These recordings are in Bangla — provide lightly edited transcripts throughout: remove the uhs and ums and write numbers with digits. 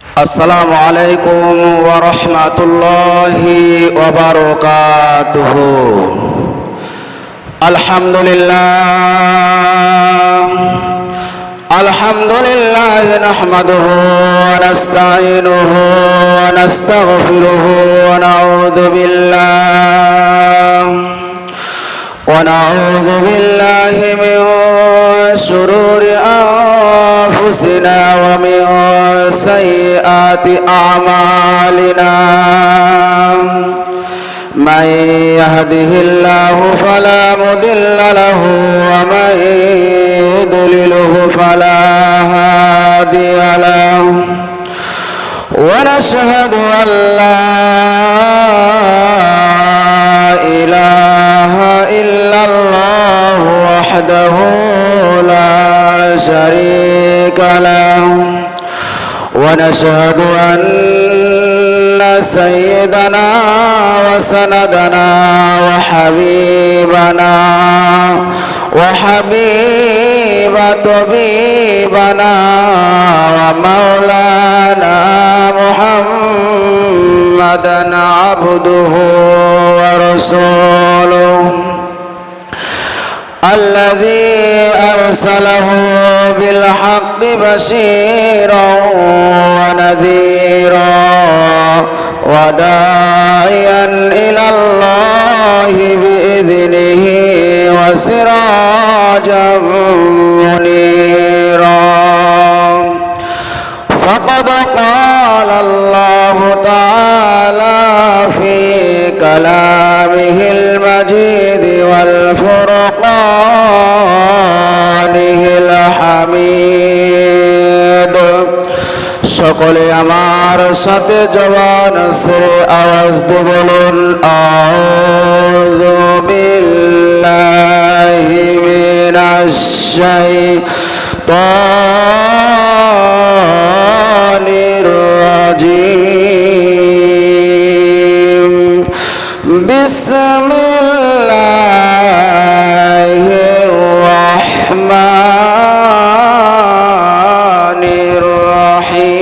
আসসালামু আলাইকুম ওয়া রাহমাতুল্লাহি ওয়া বারাকাতুহু। আলহামদুলিল্লাহ নাহমাদুহু ওয়া নাস্তাঈনুহু ওয়া নাস্তাগফিরুহু ওয়া নাউযু বিল্লাহি মিন শুরুরি আনফুসিনা ওয়া মিন সাইয়্যাতি আ'মালিনা। من يهده الله فلا مضل له ومن يضلله فلا هادي له، ونشهد أن لا إله إلا الله وحده لا شريك له، ونشهد أن سيدنا وسندنا وحبيبنا وحبيب طبيبنا ومولانا محمدا عبده ورسوله الذي أرسله بالحق بشيرا ونذيرا وداعيا إلى الله بإذنه وسراجا منيرا. فقد قال الله تعالى في كلامه المجيد والفرقانه الحميد. সকলে আমার সাথে জবান ছেড়ে আওয়াজ দিয়ে বলুন, আউযু বিল্লাহি মিনাশ শাইতানির রাজিম। বিসমিল্লাহির রাহমানির রাহিম।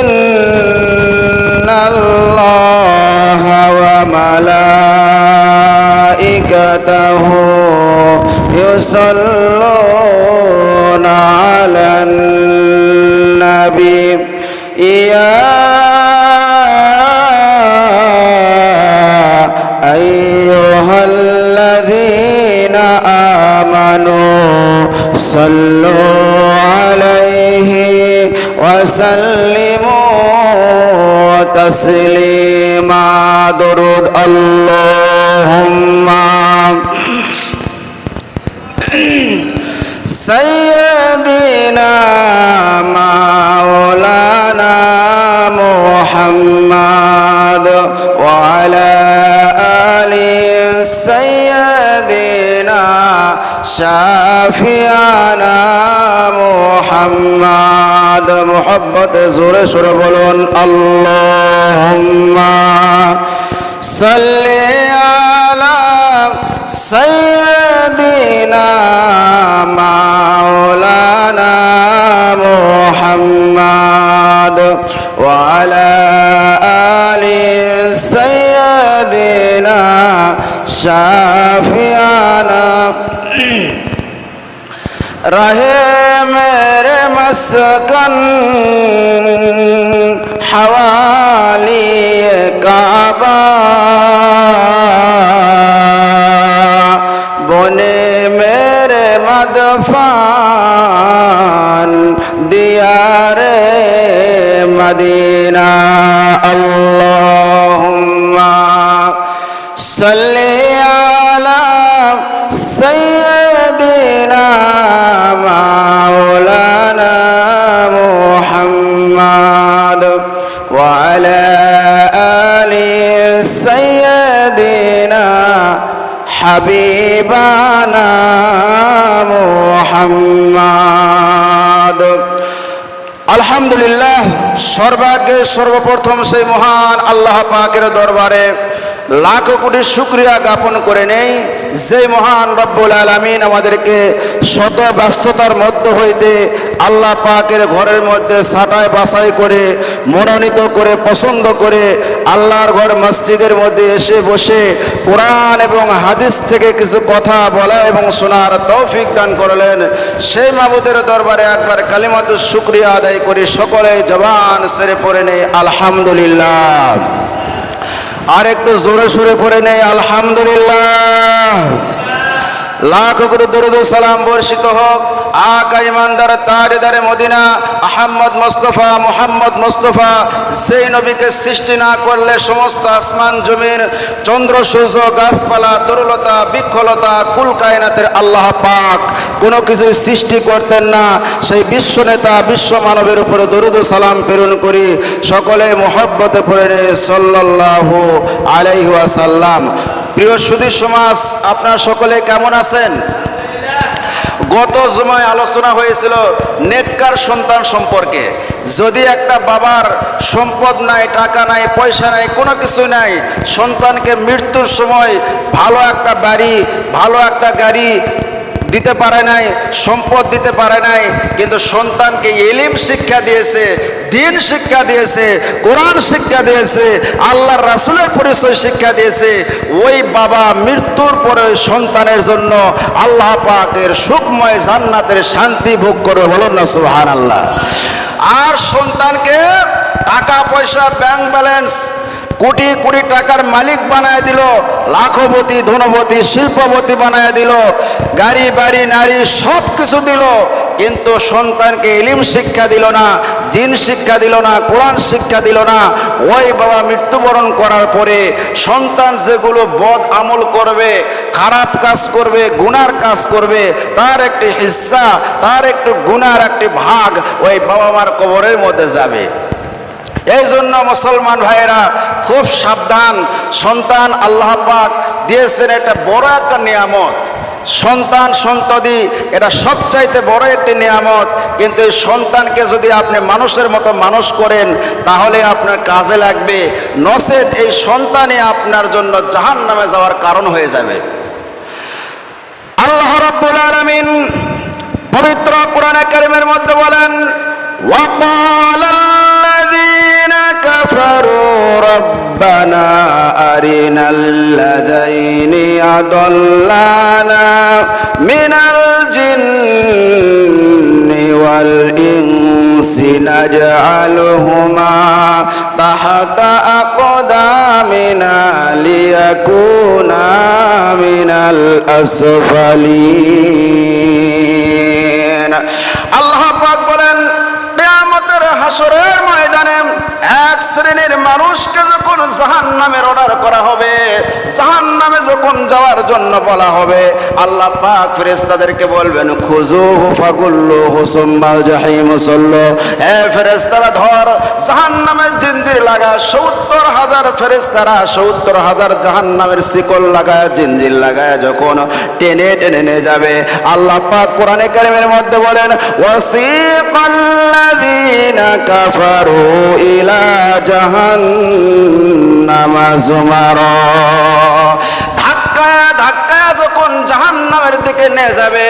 ইন্নাল্লাহা ওয়া মালাইকাতাহু ইউসাল্লুনা আলান নবী ইয়া আইয়ুহাল্লাযীনা আমানু সাল্লু আলাইহি ওয়া সাল্লিমু তাসলিমা। দুরূদ। আল্লাহুম্মা সাইয়্যিদিনা মাওলানা মুহাম্মদ ওয়া আলা আলি সাইয়্যিদিনা শাফিয়ানা মুহাম্মদ। মুহাব্বতে জোরে সোরে বলুন, আল্লাহুম্মা সাল্লি আলা সাইয়্যিদিনা মাওলানা মুহাম্মদ ওয়া আলা আলি সাইয়্যিদিনা শাফিয়ানা। रहे मेरे मस्कन हवाली काबा, बोने मेरे मदफान दियारे मदीना। अल्लाहुम्मा सल्ली अला सय्यदिना माওলানা মুহাম্মদ ওয়া আলা আলি সাইয়্যিদিনা হাবিবানা মুহাম্মদ। আলহামদুলিল্লাহ, সর্বাগ্যে সর্বপ্রথম সেই মহান আল্লাহ পাকের দরবারে লাখো কোটি শুকরিয়া জ্ঞাপন করে নেই যে মহান রব্বুল আলামিন আমাদেরকে শত ব্যস্ততার মধ্য হইতে আল্লাহ পাকের ঘরের মধ্যে ছাঁটাই বাছাই করে মনোনীত করে পছন্দ করে আল্লাহর ঘর মসজিদের মধ্যে এসে বসে কোরআন এবং হাদিস থেকে কিছু কথা বলা এবং শোনার তৌফিক দান করলেন। সেই মাবুদের দরবারে একবার কালিমাতুশ শুকরিয়া আদায় করি, সকলে জবান ছেড়ে পড়ে নেই আলহামদুলিল্লাহ। আর একটু জোরে সুরে পড়ে নেই আলহামদুলিল্লাহ। লাখ কোটি দরুদ ও সালাম বর্ষিত হোক আকা ইমানদার তাজদারে মদিনা আহমদ মুস্তাফা মুহাম্মদ মুস্তাফা, সেই নবীকে সৃষ্টি না করলে সমস্ত আসমান জমিন চন্দ্র সূর্য গাছপালা তরুলতা বৃক্ষলতা কুল কায়নাতের আল্লাহ পাক কোনো কিছু সৃষ্টি করতেন না। সেই বিশ্ব নেতা বিশ্ব মানবের উপরে দরুদ ও সালাম প্রেরণ করি, সকলে মহব্বতে পড়ে সাল্লাল্লাহু আলাইহি ওয়াসাল্লাম। প্রিয় সুধী সমাজ, আপনারা সকলে কেমন আছেন? গত জুমায় আলোচনা হয়েছিল নেককার সন্তান সম্পর্কে। যদি একটা বাবার সম্পদ নাই, টাকা নাই, পয়সা নাই, কোনো কিছু নাই, সন্তানকে মৃত্যুর সময় ভালো একটা বাড়ি ভালো একটা গাড়ি দিতে পারে নাই, সম্পদ দিতে পারে নাই, কিন্তু সন্তানকে ইলম শিক্ষা দিয়েছে, দিন শিক্ষা দিয়েছে, কোরআন শিক্ষা দিয়েছে, আল্লাহর রাসূলের পরিচয় শিক্ষা দিয়েছে। ওই বাবা মৃত্যুর পরে সন্তানের জন্য আল্লাহ পাকের সুখময় জান্নাতের শান্তি ভোগ করবে, বলুন না সুবহানাল্লাহ। আর সন্তানকে টাকা পয়সা ব্যাংক ব্যালেন্স কোটি কোটি টাকার মালিক বানায় দিল, লাখপতি ধনপতি শিল্পপতি বানায় দিল, গাড়ি বাড়ি নারী সব কিছু দিল, কিন্তু সন্তানকে ইলম শিক্ষা দিল না, দিন শিক্ষা দিল না, কোরআন শিক্ষা দিল না। ওই বাবা মৃত্যুবরণ করার পরে সন্তান যেগুলো বদ আমল করবে, খারাপ কাজ করবে, গুনার কাজ করবে, তার একটি হিস্সা, তার একটু গুনার একটি ভাগ ওই বাবা মার কবরের মধ্যে যাবে। এই জন্য মুসলমান ভাইয়েরা খুব সাবধান। সন্তান আল্লাহ পাক দিয়েছেন একটা বড় একটা নিয়ামত। সন্তান সন্ততি এটা সবচাইতে বড় একটি নিয়ামত, কিন্তু এই সন্তানকে যদি আপনি মানুষের মতো মানুষ করেন তাহলে আপনার কাজে লাগবে, নচেত এই সন্তানই আপনার জন্য জাহান্নামে যাওয়ার কারণ হয়ে যাবে। আল্লাহ রাব্বুল আলামিন পবিত্র কোরআনে কারীমের মধ্যে বলেন, وقال الذين كفروا ربنا أرنا الذين أضلانا من الجن والإنس نجعلهما تحت أقدامنا ليكونا من الأسفلين। আল্লাহ পাক বলেন, কিয়ামতের হাসরের ময়দানে এক শ্রেণীর মানুষকে যখন জাহান্নামের অর্ডার করা হবে, জাহান্নামে যখন যাওয়ার জন্য বলা হবে, আল্লাহ পাক ফেরেশতাদেরকে বলবেন, খুযুহু ফাগুল্লুহু সুম্মাল জাহিম সাল্লু। হে ফেরেশতারা, ধর জাহান্নামের জিঞ্জির লাগা। ৭০,০০০ ফেরেশতারা ৭০,০০০ জাহান্নামের শিকল লাগায় জিঞ্জির লাগায় যখন টেনে টেনে নিয়ে যাবে, আল্লাহ পাক কোরআনে কারীমের মধ্যে বলেন, ওয়াসিকাল্লাযীনা কাফারু ইলা জাহান্নামা যুমারা। ধাক্কায় ধাক্কায় যখন জাহান্নামের দিকে নিয়ে যাবে,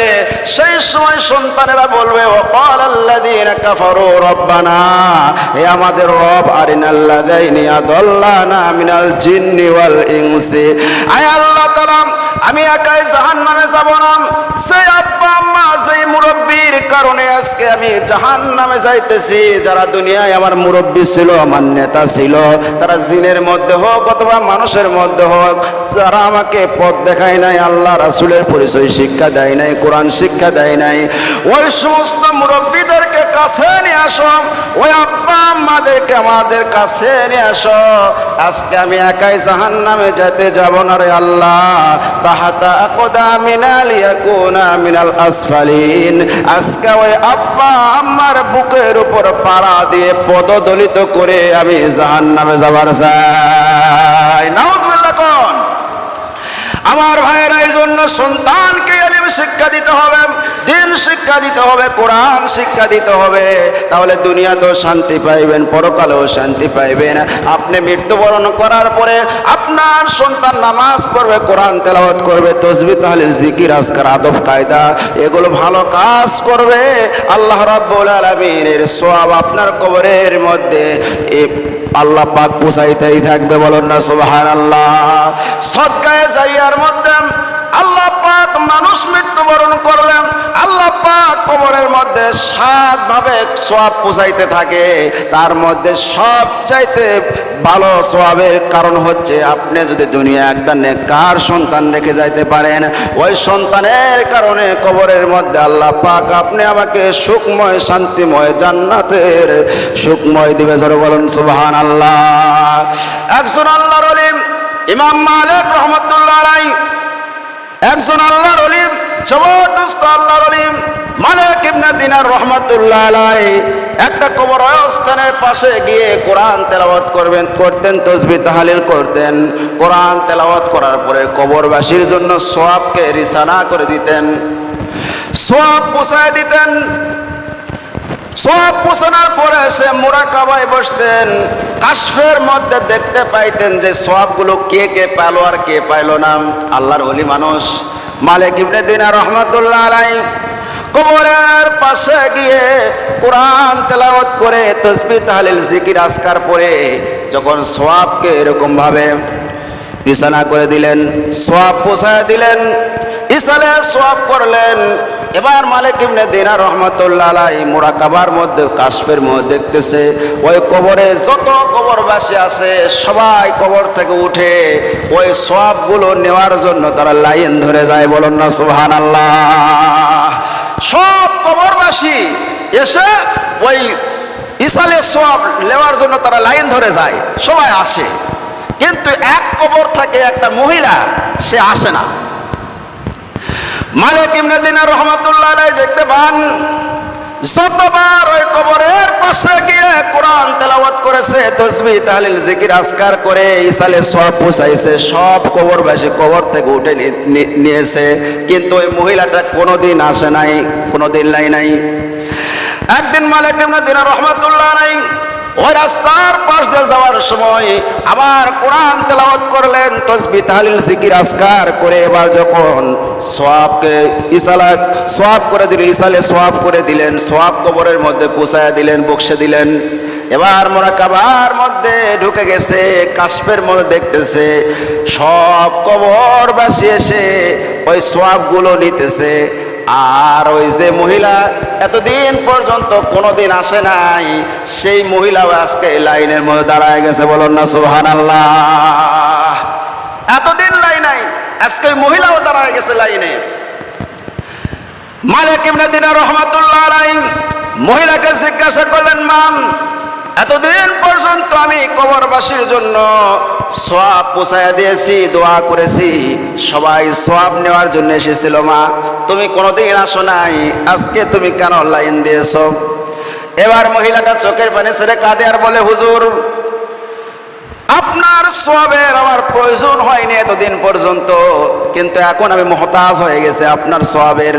সেই সময় সন্তানেরা বলবে, ওয়াকালাল্লাযীনা কাফারু রব্বানা, হে আমাদের রব, আরিনাল্লাযীনা আদাল্লানা মিনাল জিন্নি ওয়াল ইনসি। আয় আল্লাহ তাআলা, আমি একাই জাহান্নামে যাব না, সেই আব্বা আম্মা সেই মুরব্বির কারণে আজকে আমি জাহান্নামে যাইতেছি। যারা দুনিয়ায় আমার মুরব্বি ছিল, আমার নেতা ছিল, তারা জিনের মধ্যে হোক অথবা মানুষের মধ্যে হোক, যারা আমাকে পথ দেখায় নাই, আল্লাহ রাসূলের পরিচয় শিক্ষা দেয় নাই, কোরআন শিক্ষা দেয় নাই, ওই সমস্ত মুরব্বিদেরকে কাছে নিয়ে আসো, ওই আব্বা আম্মাদেরকে আমাদের কাছে নিয়ে আসো। আজকে আমি একাই জাহান্নামে যেতে যাব না রে আল্লাহ। তাহাতা আকদামিনা লিয়াকুনা মিনাল আসফালিন। আজকে ওই আব্বা আম্মার বুকের উপর পাড়া দিয়ে পদদলিত করে আমি জাহান্নামে যাবার চাই। নাউজুবিল্লাহ কোন আমার ভাইয়েরা, এই জন্য সন্তানকে ইলম শিক্ষা দিতে হবে, দিন শিক্ষা দিতে হবে, কোরআন শিক্ষা দিতে হবে। তাহলে দুনিয়াতেও শান্তি পাইবেন, পরকালেও শান্তি পাইবেন। আপনি মৃত্যুবরণ করার পরে আপনার সন্তান নামাজ পড়বে, কোরআন তেলাওয়াত করবে, তাসবিহ তাহলিল জিকির আজকার আদব কায়দা এগুলো ভালো কাজ করবে। আল্লাহ রাব্বুল আলামিনের সওয়াব আপনার কবরের মধ্যে আল্লাহ পাক পৌঁছাইতেই থাকবে। বলুন না সুবহানাল্লাহ। সদকায়ে জারিয়ার মধ্যে আল্লাহ পাক মানুষ মৃত্যুবরণ করলেন, আল্লাহ পাক কবরের মধ্যে 7 ভাবে সওয়াব পৌঁছাইতে থাকে। তার মধ্যে সবচাইতে ভালো সওয়াবের কারণ হচ্ছে আপনি যদি দুনিয়া একটা নেককার সন্তান রেখে যাইতে পারেন, ওই সন্তানের কারণে কবরের মধ্যে আল্লাহ পাক আপনি আমাকে সুখময় শান্তিময় জান্নাতের সুখময় দিবে। জোরে বলুন সুবহানাল্লাহ। একজন আল্লাহর ওলি ইমাম মালিক রহমাতুল্লাহ আলাইহি, একজন আল্লাহর ওলি জবরদস্ত আল্লাহর ওলি মালিক ইবনে দিনার রহমাতুল্লাহ আলাইহি একটা কবরস্থানের পাশে গিয়ে কোরআন তেলাওয়াত করতেন, তাসবিহ তাহলিল করতেন। কোরআন তেলাওয়াত করার পরে কবরবাসীর জন্য সওয়াবকে রিসানা করে দিতেন, সওয়াব পৌঁছায় দিতেন। সওয়াব পৌঁছানোর পরে সে মুরাকাবায় বসতেন। কাশফের মধ্যে দেখতে পাইতেন যে সওয়াবগুলো কে কে পেল আর কে পাইল না। আল্লাহর ওলি মানুষ মালিক ইবনে দিনার রহমাতুল্লাহ আলাইহি কবরের পাশে গিয়ে কোরআন তেলাওয়াত করে তাসবিহ তাহলিল জিকির আজকার পড়ে যখন সওয়াবকে এরকম ভাবে বিছানা করে দিলেন, সওয়াব পৌঁছায় দিলেন, ইসালে সওয়াব করলেন। এবার মালিক ইবনে দিনার রহমাতুল্লাহ আলাইহি মুরাকাবার মধ্যে কাশফের মধ্যে দেখতেছে ওই কবরে যত কবরবাসী আছে সবাই কবর থেকে উঠে ওই সওয়াবগুলো নেওয়ার জন্য তারা লাইন ধরে যায়। বলুন না সুবহানাল্লাহ। সব কবরবাসী এসে ওই ইসালে সওয়াব নেওয়ার জন্য তারা লাইন ধরে যায়, সবাই আসে। কিন্তু এক কবর থেকে একটা মহিলা সে আসে না। মালিক ইবনে দিনার রহমাতুল্লাহ আলাইহি দেখতে পান যতবার ওই কবরের পাশে গিয়ে কোরআন তেলাওয়াত করেছে, তাসবিহ তাহলিল জিকির আজকার করে ইসালে সওয়াব পৌঁছাইছে, সব কবরবাসী কবর থেকে উঠে নিয়েছে, কিন্তু ওই মহিলাটা কোনোদিন আসে নাই, কোনোদিন নাই। একদিন মালিক ইবনে দিনার রহমাতুল্লাহ আলাইহি ওই রাস্তার পাশ দিয়ে যাওয়ার সময় আবার কোরআন তেলাওয়াত করলেন, তাসবিহ তাহলিল জিকির আজকার করে এবার যখন সওয়াবকে সওয়াব করে দিলেন, ইসালে সওয়াব করে দিলেন, সওয়াব কবরের মধ্যে পৌঁছায় দিলেন, বক্সে দিলেন। এবার মুরাকাবার মধ্যে ঢুকে গেছে, কাশফের মধ্যে দেখতেছে সব কবরবাসী এসে ওই সওয়াবগুলো নিতেছে। আর ওই যে মহিলা এতদিন পর্যন্ত কোনোদিন আসে নাই, সেই মহিলাও আজকে লাইনের মধ্যে দাঁড়ায় গেছে। বলুন না সুবহানাল্লাহ। এতদিন লাইন নাই, আজকে মহিলাও দাঁড়ায় গেছে লাইনে। মালিক ইবনে দিনার রহমাতুল্লাহ আলাইহি মহিলাকে জিজ্ঞাসা করলেন, মা, এতদিন পর্যন্ত আমি কবরবাসীর জন্য সওয়াব পৌঁছায়া দিয়েছি, দোয়া করেছি, সবাই সওয়াব নেওয়ার জন্য এসেছিল, মা তুমি কোনোদিন আসো নাই, আজকে তুমি কেন লাইন দিয়েছো? এবার মহিলাটা চোখের পানি ছেড়ে কাঁদে আর বলে, হুজুর, আপনার সওয়াবের আমার প্রয়োজন হয়নি এতদিন পর্যন্ত, কিন্তু এখন আমি মুহতাজ হয়ে গেছে, আপনার সওয়াবের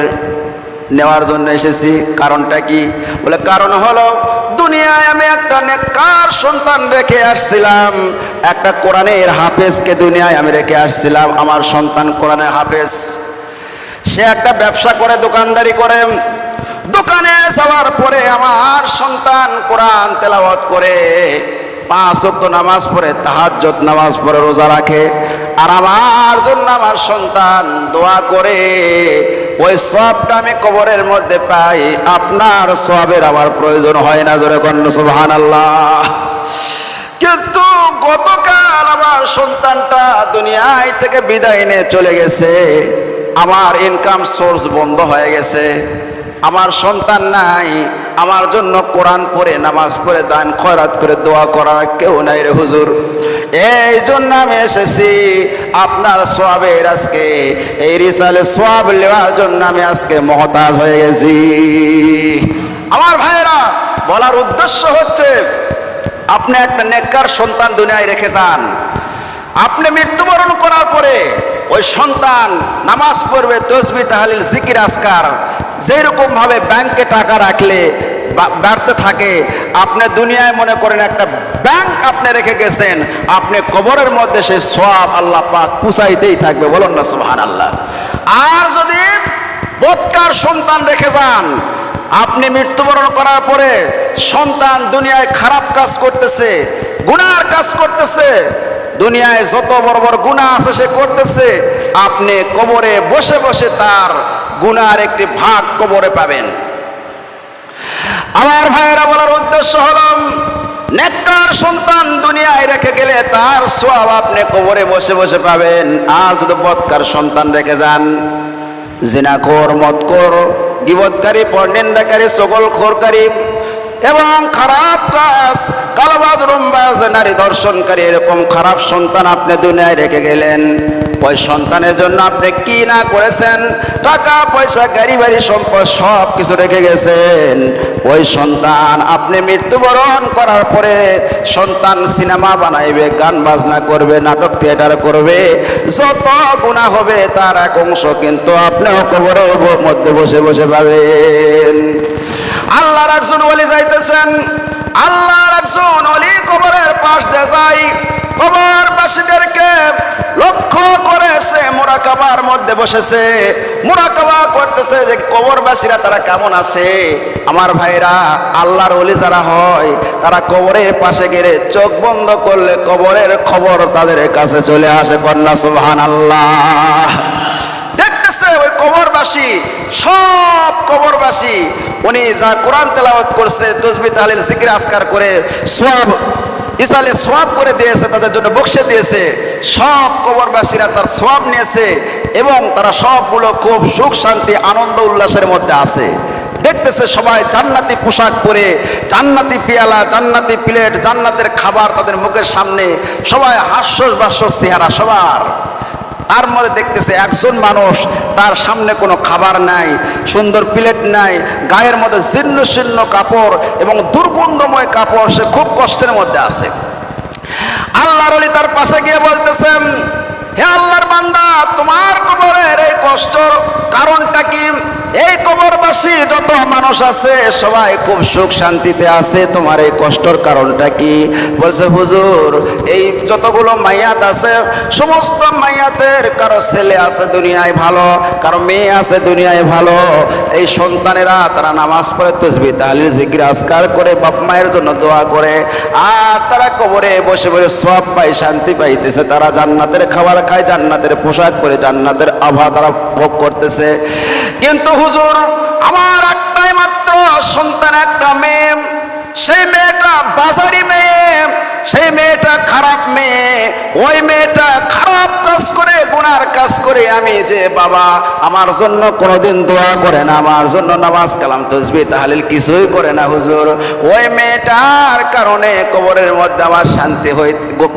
নেওয়ার জন্য এসেছি। কারণটা কি? বলে, কারণ হলো দুনিয়ায় আমি একটা নেককার সন্তান রেখে আসছিলাম, একটা কোরআনের হাফেজকে দুনিয়ায় আমি রেখে আসছিলাম। আমার সন্তান কোরআনের হাফেজ, সে একটা ব্যবসা করে, দোকানদারি করে। দোকানে যাওয়ার পরে আমার সন্তান কোরআন তেলাওয়াত করে, 5 ওয়াক্ত নামাজ পড়ে, তাহাজ্জুদ নামাজ পড়ে, রোজা রাখে। আর আমার জন্য আমার সন্তান দোয়া করে, ওই সওয়াবটা আমি কবরের মধ্যে পাই, আপনার সওয়াবের আমার প্রয়োজন হয় না। জোরে বলুন সুবহানাল্লাহ। কিন্তু গতকাল আমার সন্তানটা দুনিয়ায় থেকে বিদায় নিয়ে চলে গেছে, আমার ইনকাম সোর্স বন্ধ হয়ে গেছে, আমার সন্তান নাই, আমার জন্য কোরআন পড়ে, নামাজ পড়ে, দান খয়রাত করে দোয়া করার কেউ নাই রে হুজুর। এই জন্য আমি এসেছি আপনার সওয়াবের, আজকে এই রিসালে সওয়াব নেওয়ার জন্য আমি আজকে মুহতাজ হয়ে গেছি। আমার ভাইয়েরা, বলার উদ্দেশ্য হচ্ছে, আপনি একটা নেককার সন্তান দুনিয়ায় রেখে যান, আপনি মৃত্যুবরণ করার পরে ওই সন্তান নামাজ পড়বে, তসবিহ তাহলিল জিকির আজকার, যেরকম ভাবে ব্যাংকে টাকা রাখলে বাড়তে থাকে, আপনি দুনিয়ায় মনে করেন একটা ব্যাংক আপনি রেখে গেছেন, আপনি কবরের মধ্যে সেই সওয়াব আল্লাহ পাক পুষাইতেই থাকবে, বলুন না সুবহানাল্লাহ। আর যদি বদকার সন্তান রেখে যান, আপনি মৃত্যুবরণ করার পরে সন্তান দুনিয়ায় খারাপ কাজ করতেছে, গুনার কাজ করতেছে, দুনিয়ায় যত বড় বড় গুনাহ আছে সে করতেছে, আপনি কবরে বসে বসে তার গুনার একটি ভাগ কবরে পাবেন। আমার ভাইয়েরা, বলার উদ্দেশ্য হলো নেককার সন্তান দুনিয়ায় রেখে গেলে তার সওয়াব আপনি কবরে বসে বসে পাবেন। আর যদি বদকার সন্তান রেখে যান, জিনাখোর, মদখোর, গীবতকারী, পরনিন্দাকারী, চগলখোরকারী এবং খারাপ কাজ, কালোবাজ, রুমবাজ, নারী ধর্ষণকারী, এরকম খারাপ সন্তান আপনি দুনিয়ায় রেখে গেলেন, ওই সন্তানের জন্য আপনি কি না করেছেন, টাকা পয়সা, গাড়ি বাড়ি, সম্পদ সব কিছু রেখে গেছেন। ওই সন্তান আপনি মৃত্যুবরণ করার পরে সন্তান সিনেমা বানাইবে, গান বাজনা করবে, নাটক থিয়েটার করবে, যত গুনাহ হবে তার এক অংশ কিন্তু আপনিও কবরের মধ্যে বসে বসে পাবেন। আল্লাহর একজন ওলি যাইতেছেন, আল্লাহর একজন ওলি কবরের পাশ দিয়ে যায়, কবরবাসীদেরকে লক্ষ্য করে সে মুরাকাবার মধ্যে বসেছে, মুরাকাবা করতেছে যে কবরবাসীরা তারা কেমন আছে। আমার ভাইরা, আল্লাহর ওলি যারা হয় তারা কবরের পাশে গেলে চোখ বন্ধ করলে কবরের খবর তাদের কাছে চলে আসে, কন্যা সুবহানাল্লাহ। দেখতেছে ওই কবরবাসী, সব কবরবাসী, উনি যা কোরআন তেলাওয়াত করছে, তাসবিহ তাহলিল জিকির আজকার করে সওয়াব ইসালে সওয়াব করে দিয়েছে, তাদের জন্য বকশে দিয়েছে, সব কবরবাসীরা তার সওয়াব নিয়েছে এবং তারা সবগুলো খুব সুখ শান্তি আনন্দ উল্লাসের মধ্যে আছে। দেখতেছে সবাই জান্নাতি পোশাক পরে, জান্নাতি পেয়ালা, জান্নাতি প্লেট, জান্নাতের খাবার তাদের মুখের সামনে, সবাই হাস্যবাস্যর চেহারা সবার। তার মধ্যে দেখতেছে একজন মানুষ, তার সামনে কোনো খাবার নাই, সুন্দর প্লেট নাই, গায়ের মধ্যে জীর্ণ শীর্ণ কাপড় এবং দুর্গন্ধময় কাপড়, সে খুব কষ্টের মধ্যে আছে। আল্লাহর ওলি তার পাশে গিয়ে বলতেছেন, হে আল্লাহর বান্দা, তোমার কবরের এই কষ্টর কারণটা কি? এই কবরবাসী যত মানুষ আছে সবাই খুব সুখ শান্তিতে আছে, তোমার এই কষ্টর কারণটা কি? বলছে, হুজুর, এই যতগুলো মাইয়াত আছে সমস্ত মাইয়াতের কারো ছেলে আছে দুনিয়ায় ভালো, কারো মেয়ে আছে দুনিয়ায় ভালো, এই সন্তানেরা তারা নামাজ পড়ে, তাসবিহ তাহলিল জিকির আজকার করে, বাপ মায়ের জন্য দোয়া করে, আর তারা কবরে বসে বসে সওয়াব পায়, শান্তি পাইতেছে, তারা জান্নাতের খাবার খায়, জান্নাতের পোশাক পরে, জান্নাতের আভা তারা ভোগ করতেছে। কিন্তু হুজুর, আমার একটাই মাত্র সন্তান, একটা মেয়ে, সেই মেয়েটা বাজারি মেয়ে, সেই মেয়েটা খারাপ মেয়ে, ওই মেয়েটা খারাপ কাজ করে, গুনার কাজ করে। আমি যে বাবা, আমার জন্য কোনোদিন দোয়া করে না, আমার জন্য নামাজ কালাম তাসবিহ তাহলিল কিছুই করে না হুজুর। ওই মেয়েটার কারণে কবরের মধ্যে আমার শান্তি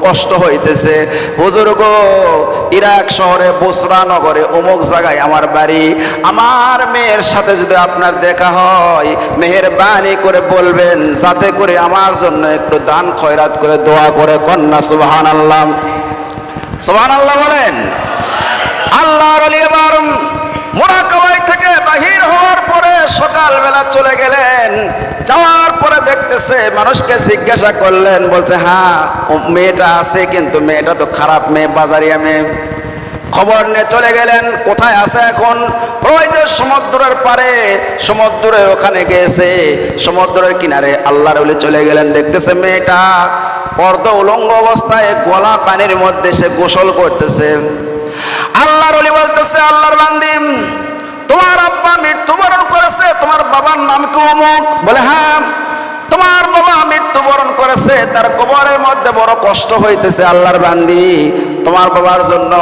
কষ্ট হইতেছে হুজুর গো। ইরাক শহরে বসরা নগরে অমুক জায়গায় আমার বাড়ি, আমার মেয়ের সাথে যদি আপনার দেখা হয় মেহেরবানি করে বলবেন যাতে করে আমার জন্য একটু দান খয়রাত করে দোয়া করে, কন্যা সুবহানাল্লাহ, সুবহানাল্লাহ বলেন। আল্লাহর ওলি এবার মুরাকাবায় থেকে বাহির হওয়ার পরে সকালবেলা চলে গেলেন, যাওয়ার পরে দেখতেছে, মানুষকে জিজ্ঞাসা করলেন, বলছে হ্যাঁ মেয়েটা আছে, কিন্তু মেয়েটা তো খারাপ মেয়ে, বাজারিয়া মেয়ে। খবর নিয়ে চলে গেলেন, কোথায় আছে এখন? ওই যে সমুদ্রের পারে, সমুদ্রের ওখানে গিয়েছে, সমুদ্রের কিনারে। আল্লাহর ওলি চলে গেলেন, দেখতেছে মেয়েটা অর্ধ উলঙ্গ অবস্থায় গলা পানির মধ্যে সে গোসল করতেছে। আল্লাহর ওলি বলতেছে, আল্লাহর বান্দি, তোমার আব্বা মৃত্যুবরণ করেছে, তোমার বাবার নাম কি অমুক? বলে হ্যাঁ। তোমার বাবা মৃত্যুবরণ করেছে, তার কবরের মধ্যে বড় কষ্ট হইতেছে। আল্লাহর বান্দি, তোমার বাবার জন্য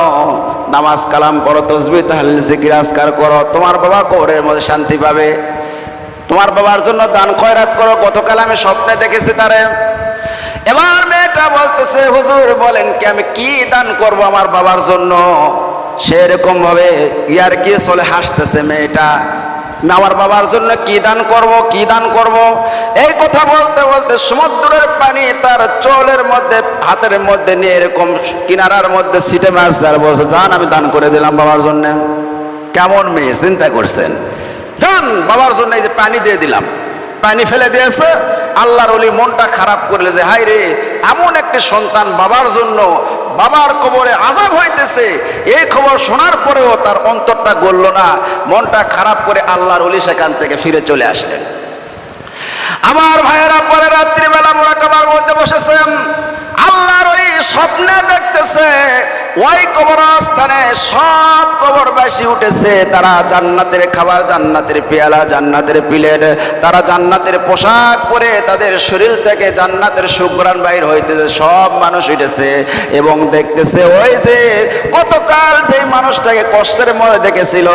নামাজ কালাম পড়ো, তাসবিহ তাহলিল জিকির আজকার করো, তোমার বাবা কবরের মধ্যে শান্তি পাবে। তোমার বাবার জন্য দান খয়রাত করো, গতকাল আমি স্বপ্নে দেখেছি তারে। এবার মেয়েটা বলতেছে, হুজুর বলেন কি, আমি কি দান করব আমার বাবার জন্য? সেরকম ভাবে ইয়ার কি চলে হাসতেছে মেয়েটা। আমি আমার বাবার জন্য কি দান করব, কি দান করব। এই কথা বলতে বলতে সমুদ্রের পানি তার চোলের মধ্যে, হাতের মধ্যে নিয়ে এরকম কিনারার মধ্যে ছিটে মারছে আর বলছে, যান আমি দান করে দিলাম বাবার জন্য। কেমন মেয়ে চিন্তা করছেন, যান বাবার জন্য এই যে পানি দিয়ে দিলাম। পানি ফেলে দিয়েছে। আল্লাহর ওলি মনটা খারাপ করলে যে হায় রে, এমন একটি সন্তান বাবার জন্য, বাবার কবরে আযাব হইতেছে, এই খবর শোনার পরেও তার অন্তরটা গলল না। মনটা খারাপ করে আল্লাহর ওলি সেখান থেকে ফিরে চলে আসলেন। আমার ভাইয়েরা, পরে রাত্রিবেলা মুরাকাবার মধ্যে বসেছেন। আল্লাহর ওলি স্বপ্নে দেখতেছে ওই কবরস্থানে সব কবরবাসী উঠেছে। তারা জান্নাতের খাবার, জান্নাতের পেয়ালা, জান্নাতের প্লেট, তারা জান্নাতের পোশাক পরে তাদের শরীর থেকে জান্নাতের সুঘ্রাণ বাইর হইতেছে। সব মানুষ উঠেছে এবং দেখতেছে ওই যে গতকাল যেই মানুষটাকে কষ্টের মধ্যে দেখেছিল,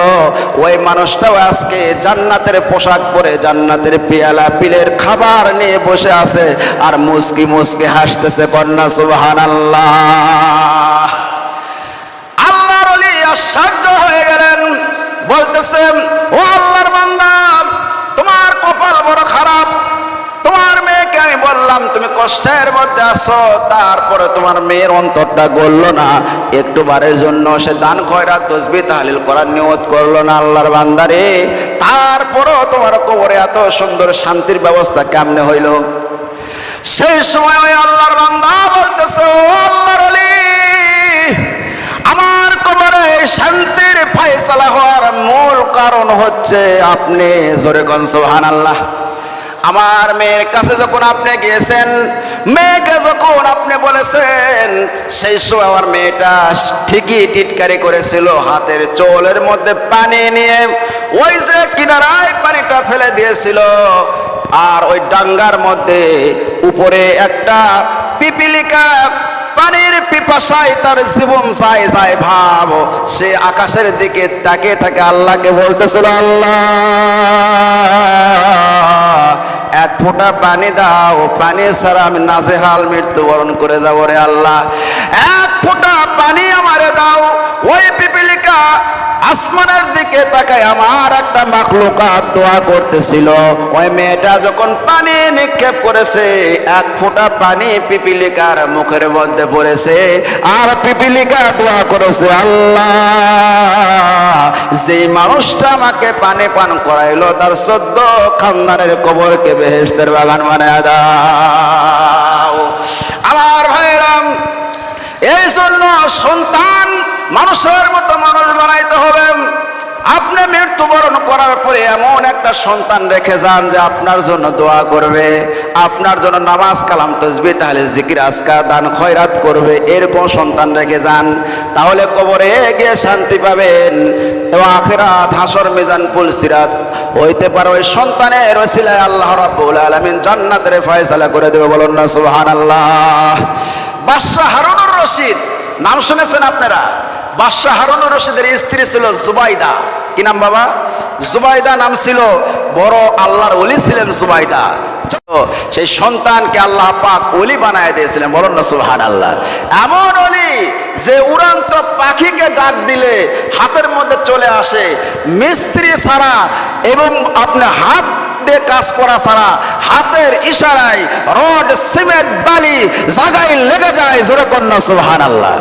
ওই মানুষটাও আজকে জান্নাতের পোশাক পরে, জান্নাতের পেয়ালা, প্লেট, খাবার নিয়ে বসে আছে আর মুস্কি মুস্কি হাসতেছে। কন্যা সুবহানাল্লাহ। আল্লাহর ওলি আশ্চর্য হয়ে গেলেন, বলতেছেন, ও আল্লাহর বান্দা, তোমার কপাল বড় খারাপ। তোমার মেয়েকে আমি বললাম তুমি কষ্টের মধ্যে আছো, তারপরে তোমার মেয়ের অন্তরটা গলল না। একটু বারের জন্য সে দান খয়রাত তাসবিহ তাহলিল করার নিয়ত করলো না। আল্লাহর বান্দারে, তারপরও তোমার কবরে এত সুন্দর শান্তির ব্যবস্থা কেমনে হইল? সেই সময় ওই আল্লাহর বান্দা বলতেছে, ও আল্লাহর ওলি, আমার কবরে শান্তির ফয়সালা হওয়ার মূল কারণ হচ্ছে আপনি। জোরে কোন সুবহানাল্লাহ। আমার মেয়ের কাছে যখন আপনি গিয়েছেন, মেয়েকে যখন আপনি বলেছেন, সেই সময় আমার মেয়েটা ঠিকই টিটকারি করেছিল, হাতের চোলের মধ্যে পানি নিয়ে ওই যে কিনারায় পানিটা ফেলে দিয়েছিল। আর ওই ডাঙ্গার মধ্যে উপরে একটা পিপিলিকা পানির পিপাসায় তার জীবন যায় যায় ভাব, সে আকাশের দিকে তাকিয়ে থাকে আল্লাহকে বলতেছিল, আল্লাহ এক ফোঁটা পানি দাও, পানি ছাড়া আমি নাজেহাল মৃত্যুবরণ করে যাবো রে আল্লাহ, এক ফোঁটা পানি আমারে দাও। ওই পিপিলিকা আসমানের দিকে তাকায় আমার একটা মাখলুকাত দোয়া করতেছিল। ওই মেয়েটা যখন পানি নিক্ষেপ করেছে, এক ফোঁটা পানি পিপিলিকার মুখের মধ্যে পড়েছে আর পিপিলিকা দোয়া করেছে, আল্লাহ যেই মানুষটা আমাকে পানি পান করাইলো তার 14 খানদানের কবরকে বেহেশতের বাগান বানায় দাও। আমার ভাইরাম, এই জন্য সন্তান মানুষের মতো মানুষ বানাইতে হবে। আপনি মৃত্যুবরণ করার পরে এমন একটা সন্তান রেখে যান যে আপনার জন্য দোয়া করবে, আপনার জন্য নামাজ কালাম তাসবিহ তাহলিল জিকির আজকার দান খয়রাত করবে। এরকম সন্তান রেখে যান, তাহলে কবরে গিয়ে শান্তি পাবেন এবং আখিরাত হাসর মিজান পুল সিরাত হইতে পারে ওই সন্তানের ওসিলায় আল্লাহ রাব্বুল আলামিন জান্নাতের ফয়সালা করে দেবে। বলুন না সুবহানাল্লাহ। বাদশাহ হারুনুর রশিদ নাম শুনেছেন আপনারা? বাদশাহ হারুনুর রশিদের স্ত্রী ছিল জুবাইদা। কি নাম বাবা? জুবাইদা নাম ছিল। বড় আল্লাহর ওলি ছিলেন জুবাইদা। সেই সন্তানকে আল্লাহ পাক ওলি বানায় দিয়েছিলেন। বলুন না সুবহানাল্লাহ। এমন ওলি যে উড়ান্ত পাখিকে ডাক দিলে হাতের মধ্যে চলে আসে, মিস্ত্রি ছাড়া এবং আপনি হাত দিয়ে কাজ করা ছাড়া হাতের ইশারায় রড, সিমেন্ট, বালি জায়গায় লেগে যায়। জোরে কন্যা সুবহানাল্লাহ।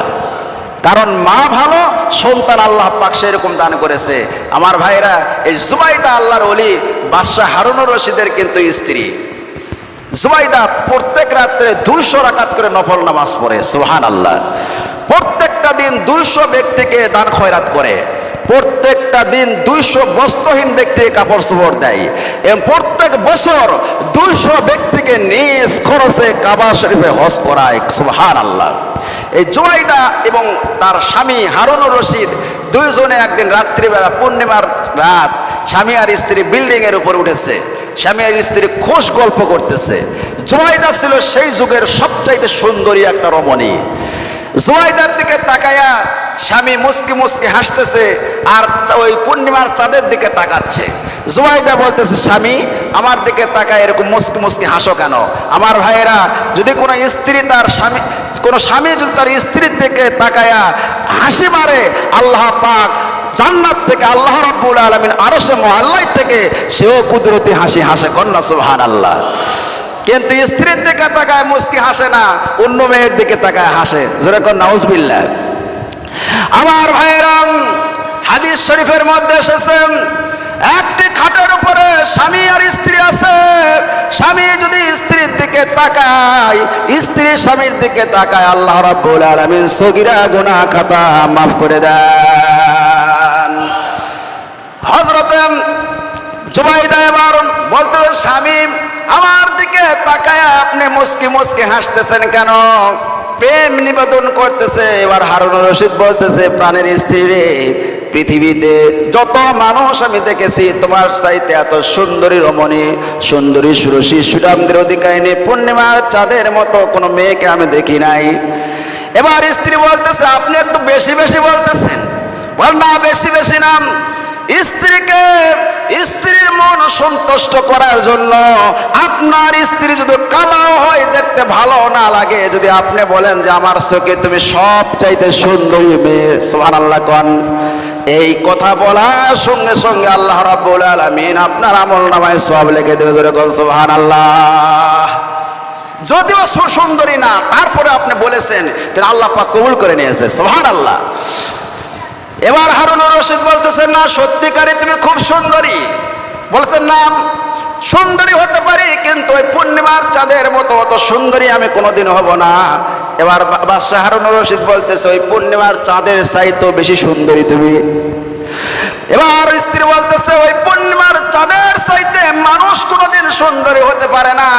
কারণ মা ভালো, সন্তান আল্লাহ পাক সেরকম দান করেছে। আমার ভাইরা, এই জুবাইদা আল্লাহর ওলি বাদশাহ হারুনুর রশিদের কিন্তু স্ত্রী। জুবাইদা প্রত্যেক রাত্রে 200 রাকাত করে নফল নামাজ পড়ে। সুবহানাল্লাহ। প্রত্যেকটা দিন 200 ব্যক্তিকে দান খয়রাত করে। প্রত্যেকটা দিন 200 বস্ত্রহীন ব্যক্তিকে কাপড় চোপড় দেয় এবং প্রত্যেক বছর 200 ব্যক্তিকে নিজ খরচে কাবা শরীফে হজ করায়। সুবহানাল্লাহ। এই জুবাইদা এবং তার স্বামী হারুনুর রশিদ দুইজনে একদিন রাত্রিবেলা, পূর্ণিমার রাত, স্বামী আর স্ত্রী বিল্ডিং এর উপর উঠেছে। স্বামী আর স্ত্রী খোশ গল্প করতেছে। জুবাইদা ছিল সেই যুগের সবচাইতে সুন্দরী একটা রমণী। জুবাইদার দিকে তাকায়া স্বামী মুস্কি মুস্কি হাসতেছে আর ওই পূর্ণিমার চাঁদের দিকে তাকাচ্ছে। জুবাইদা বলতেছে, স্বামী আমার দিকে তাকায় এরকম মুস্কি মুস্কি হাসো কেন? আমার ভাইয়েরা, যদি কোনো স্ত্রী তার স্বামী, কোনো স্বামী যদি তার স্ত্রীর দিকে তাকায়া হাসি মারে, আল্লাহ পাক জান্নাত থেকে, আল্লাহ রাব্বুল আলামিন আরশে মুআল্লায় থেকে থেকে সেও কুদরতি হাসি হাসে, কন্যা সুবহানাল্লাহ। কিন্তু স্ত্রীর দিকে তাকায় মুস্কি হাসে না, অন্য মেয়ের দিকে তাকায় হাসে, যেরকম নাউজুবিল্লাহ। আমার ভাইয়েরাম, হাদিস শরীফের মধ্যে এসেছে একটি খাটের উপরে স্বামী আর স্ত্রী আছে। স্বামী যদি স্ত্রীর দিকে তাকায়, স্ত্রী স্বামীর দিকে তাকায়, আল্লাহ রাব্বুল আলামিন সগীরা গুনাহ খাতা মাফ করে দেন। হযরতে জুবাইদা এবার বলতে, স্বামী আমার দিকে তাকায় আপনি মুস্কি মুস্কি হাসতেছেন কেন? প্রেম নিবেদন করতেছে। এবার হারুনুর রশিদ বলতেছে, প্রাণের স্ত্রী রে, পৃথিবীতে যত মানুষ আমি দেখেছি তোমার চাইতে এত সুন্দরী রমণী, সুন্দরী সুরসী সুরামদের অধিকারিণী, পূর্ণিমার চাঁদের মতো কোনো মেয়েকে আমি দেখি নাই। এবার স্ত্রী বলতেছে, আপনি একটু বেশি বেশি বলতেছেন। বল না, বেশি বেশি নাম। স্ত্রীকে, স্ত্রীর মন সন্তুষ্ট করার জন্য আপনার স্ত্রী যদি কালো হয়, দেখতে ভালো না লাগে, যদি আপনি বলেন যে আমার চোখে তুমি সব চাইতে সুন্দরী মেয়ে, সুবহানাল্লাহ কোন। এই কথা বলার সঙ্গে সঙ্গে আল্লাহ রাব্বুল আলামিন আপনার আমলনামায় সওয়াব লিখে দেবে, যেরকম সুবহানাল্লাহ। যদিও সুন্দরী না, তারপরে আপনি বলেছেন, কিন্তু আল্লাহ পাক কবুল করে নিয়েছে, সুবহানাল্লাহ। এবার হারুনুর রশিদ বলতেছেন, না সত্যিকারই তুমি খুব সুন্দরী। বলছেন, না সুন্দরী হতে পারি, কিন্তু ওই পূর্ণিমার চাঁদের মতো অত সুন্দরী আমি কোনোদিন হব না। এবার বাদশাহ হারুনুর রশিদ বলতেছে, ওই পূর্ণিমার চাঁদের চাইতেও বেশি সুন্দরী তুমি। এবার স্ত্রী বলতেছে, ওই পূর্ণিমার চাঁদের চাইতে মানুষ কোনোদিন সুন্দরী হতে পারে না।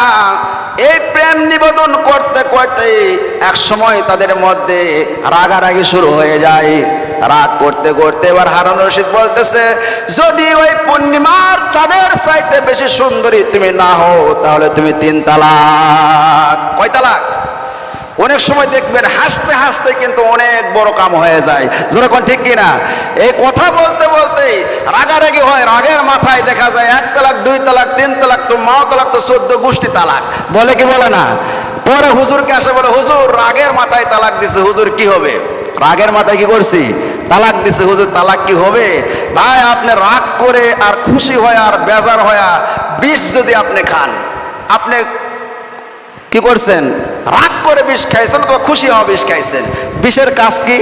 এই প্রেম নিবেদন করতে করতে এক সময় তাদের মধ্যে রাগারাগি শুরু হয়ে যায়। রাগ করতে করতে এবার হারুনুর রশিদ বলতেছে, যদি ওই পূর্ণিমার চাঁদের চাইতে বেশি সুন্দরী তুমি না হও, তাহলে তুমি 3 তালাক। কয় তালাক? অনেক সময় দেখবেন হাসতে হাসতে কিন্তু অনেক বড় কাম হয়ে যায়, যেরকম ঠিক কিনা? এই কথা বলতে বলতে রাগারাগি হয়, রাগের মাথায় দেখা যায় 1 তালাক, 2 তালাক, 3 তালাক, তো 9 তালাক, তো 14 গোষ্ঠী তালাক। বলে কি বলে না? পরে হুজুরকে আসে বলে, হুজুর রাগের মাথায় তালাক দিছে, হুজুর কি হবে? রাগের মাথায় কি করছি? তালাক দিছে, হুজুর তালাক কি হবে? ভাই, আপনি রাগ করে আর খুশি হয় আর বেজার হয়া বিষ যদি আপনি খান, আপনি কি করছেন? রাগ করে বিষ খাইছেন অথবা খুশি হওয়া বিষ খাইছেন। বিষের কাজ কি?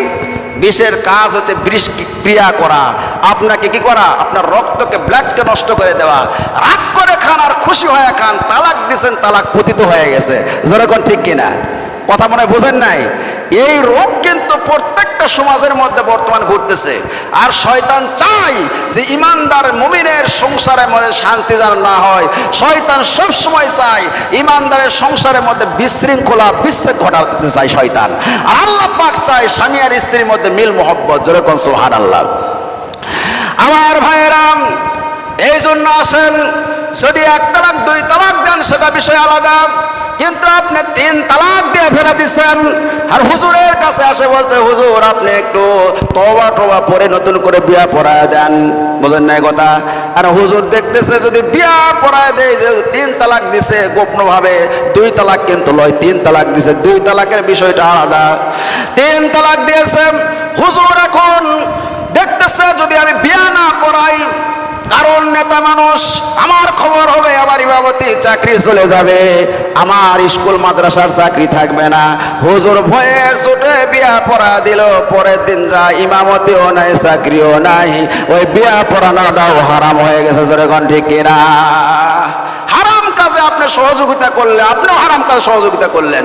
বিষের কাজ হচ্ছে বিষ ক্রিয়া করা, আপনাকে কি করা? আপনার রক্তকে, ব্লাডকে নষ্ট করে দেওয়া। রাগ করে খান আর খুশি হয়ে খান, তালাক দিছেন, তালাক পতিত হয়ে গেছে, যেরকম ঠিক কিনা? কথা মনে হয় বোঝেন নাই? এই রোগ কিন্তু প্রত্যেকটা সমাজের মধ্যে বর্তমান ঘটতেছে। আর শয়তান চায় যে ইমানদার মুমিনের সংসারের মধ্যে শান্তি যেন না হয়। শয়তান সব সময় চায় ইমানদারের সংসারের মধ্যে বিশৃঙ্খলা, বিচ্ছেদ ঘটাতে চায় শয়তান। আর আল্লাহ পাক চায় স্বামী আর স্ত্রীর মধ্যে মিল মোহব্বত, যেরকম সুবহানাল্লাহ। আমার ভাইয়েরাম, এই জন্য আসেন, যদি 1 তালাক 2 তালাক দেন সেটা বিষয় আলাদা, কিন্তু আপনি 3 তালাক দিয়ে ফেলে দিচ্ছেন। আর হুজুরের কাছে আসে বলতে, হুজুর আপনি একটু তওবা টওবা পরে নতুন করে বিয়া পড়ায় দেন। বুঝেন নাই কথা? আর হুজুর দেখতেছে যদি বিয়া পড়ায় দেয়, যে 3 তালাক দিছে গোপনভাবে, 2 তালাক কিন্তু লয়, 3 তালাক দিছে, 2 তালাকের বিষয়টা আলাদা। 3 তালাক দিয়েছে হুজুর, এখন দেখতেছে যদি আমি বিয়া না পড়াই, কারণ নেতা মানুষ, আমার খবর হবে, আমার ইমামতি চাকরি চলে যাবে, আমার স্কুল মাদ্রাসার চাকরি থাকবে না। হুজুর ভয়ের চোটে বিয়া পড়া দিল, পরের দিন যা ইমামতিও নাই, চাকরিও নাই, ওই বিয়া পড়ানোটাও হারাম হয়ে গেছে, যেরকম ঠিক কিনা? হারাম কাজে আপনি সহযোগিতা করলে, আপনিও হারাম কাজে সহযোগিতা করলেন।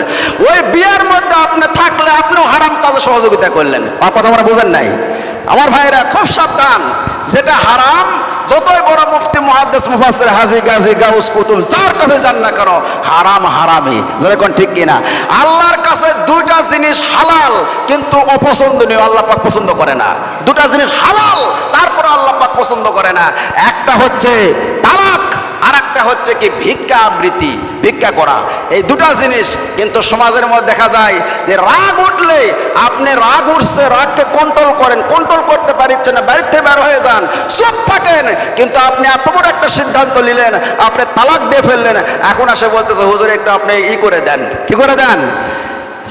ওই বিয়ার মধ্যে আপনি থাকলে আপনিও হারাম কাজে সহযোগিতা করলেন। কথা আমরা বুঝেন নাই? আমার ভাইরা খুব সাবধান, যেটা হারাম, যতই বড় মুফতি, মুহাদ্দিস, মুফাসসির, হাজী, গাজী, গাউস, কুতুব, যার কাছে যান না কেন, হারাম হারামই, যেরকম ঠিক কিনা? আল্লাহর কাছে 2টা জিনিস হালাল কিন্তু অপছন্দনীয়, আল্লাহ পাক পছন্দ করে না। 2টা জিনিস হালাল, তারপরে আল্লাহ পাক পছন্দ করে না। একটা হচ্ছে তালাক, আর একটা হচ্ছে কি ভিক্ষা আবৃত্তি, ভিক্ষা করা। এই 2টা জিনিস কিন্তু সমাজের মধ্যে দেখা যায় যে রাগ উঠলে আপনি রাগ উঠছে, রাগকে কন্ট্রোল করেন, কন্ট্রোল করতে পারছেন না, বাড়িতে বের হয়ে যান, চুপ থাকেন। কিন্তু আপনি এত বড় একটা সিদ্ধান্ত নিলেন, আপনি তালাক দিয়ে ফেললেন, এখন আসে বলতেছে হুজুর একটু আপনি করে দেন। কি করে দেন?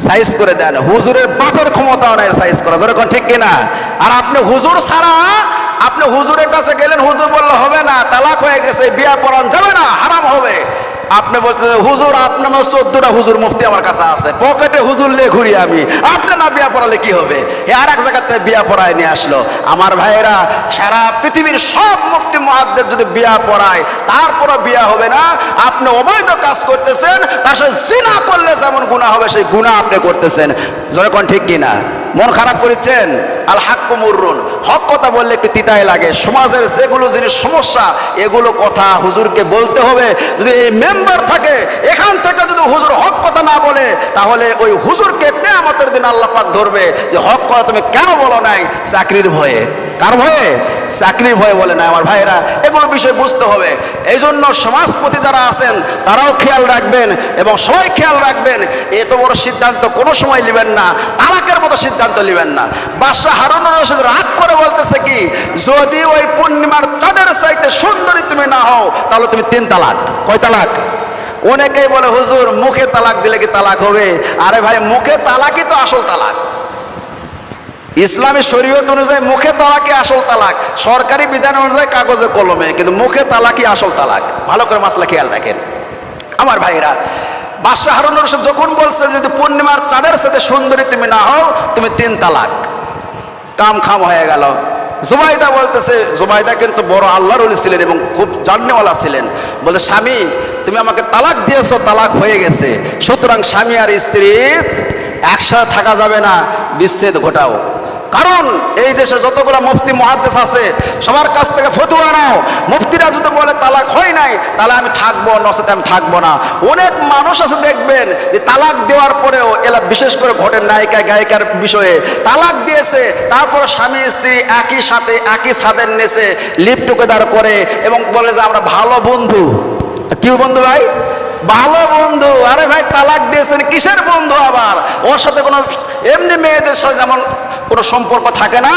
সাইজ করে দেন। হুজুরের বাপের ক্ষমতাও নাই সাইজ করা, যেরকম ঠিক কিনা? আর আপনি হুজুর ছাড়া, আপনি হুজুরের কাছে গেলেন, হুজুর বললে হবে না, তালাক হয়ে গেছে, বিয়া পড়ান যাবে না, হারাম হবে। আপনি বলছেন হুজুর আপনার 14টা হুজুর মুফতি আমার কাছে আছে, পকেটে হুজুর নিয়ে ঘুরি আমি, আপনি না বিয়া পড়ালে কি হবে? এ আর এক জায়গাতে বিয়া পড়ায় নিয়ে আসলো। আমার ভাইয়েরা, সারা পৃথিবীর সব মুফতি মুহাদ্দিস যদি বিয়া পড়ায় তারপরও বিয়া হবে না, আপনি অবৈধ কাজ করতেছেন, তার সাথে জিনা করলে যেমন গুনাহ হবে সেই গুনাহ আপনি করতেছেন। জোরে কোন ঠিক কিনা? মন খারাপ করেছেন? আল হাক্কু মুররুন, হক কথা বললে একটু তিতাই লাগে। সমাজের যেগুলো জিনিস সমস্যা এগুলো কথা হুজুরকে বলতে হবে। যদি এই মেম্বার থাকে, এখান থেকে যদি হুজুর হক কথা না বলে, তাহলে ওই হুজুরকে কিয়ামতের দিন আল্লাহ পাক ধরবে যে হক কথা তুমি কেন বলো নাই? চাকরির ভয়ে। কার ভয়ে? চাকরির ভয়ে বলে না। আমার ভাইয়েরা, এগুলো বিষয় বুঝতে হবে। এই জন্য সমাজপতি যারা আছেন তারাও খেয়াল রাখবেন এবং সবাই খেয়াল রাখবেন, এত বড় সিদ্ধান্ত কোনো সময় নেবেন না, তালাকের মতো সিদ্ধান্ত নেবেন না। বাদশাহ হারুনুর রশিদ রাগ করে বলতেছে কি, যদি ওই পূর্ণিমার চাঁদের চাইতে সুন্দরী তুমি না হও তাহলে তুমি 3 তালাক। কয় তালাক? অনেকেই বলে হুজুর মুখে তালাক দিলে কি তালাক হবে? আরে ভাই, মুখে তালাকই তো আসল তালাক। ইসলামী শরীয়ত অনুযায়ী মুখে তালাকই আসল তালাক, সরকারি বিধান অনুযায়ী কাগজে কলমে, কিন্তু মুখে তালাকই আসল তালাক। ভালো করে মাসলা খেয়াল রাখেন আমার ভাইরা। বাদশাহ হারুনুর রশিদ যখন বলছে যদি পূর্ণিমার চাঁদের সাথে সুন্দরী তুমি না হও তুমি 3 তালাক, কাম খাম হয়ে গেল। জুবাইদা বলতেছে, জুবাইদা কিন্তু বড় আল্লাহর ওলি ছিলেন এবং খুব জাননেওয়ালা ছিলেন। বলে স্বামী তুমি আমাকে তালাক দিয়েছো, তালাক হয়ে গেছে, সুতরাং স্বামী আর স্ত্রী একসাথে থাকা যাবে না, বিচ্ছেদ ঘটাও। কারণ এই দেশে যতগুলো মুফতি মুহাদ্দিস আছে সবার কাছ থেকে ফতোয়া নাও। মুফতিরা যদি বলে তালাক হয় নাই তাহলে আমি থাকবো, নচেত আমি থাকবো না। অনেক মানুষ আছে দেখবেন যে তালাক দেওয়ার পরেও, এলা বিশেষ করে ঘটে নায়িকা গায়িকার বিষয়ে, তালাক দিয়েছে তারপর স্বামী স্ত্রী একই সাথে একই ছাদের নিচে লিপ টুগেদার করে এবং বলে যে আমরা ভালো বন্ধু। কি বন্ধু ভাই? ভালো বন্ধু। আরে ভাই, তালাক দিয়েছেন কিসের বন্ধু? আবার ওর সাথে কোনো এমনি মেয়েদের সাথে যেমন কোনো সম্পর্ক থাকে না,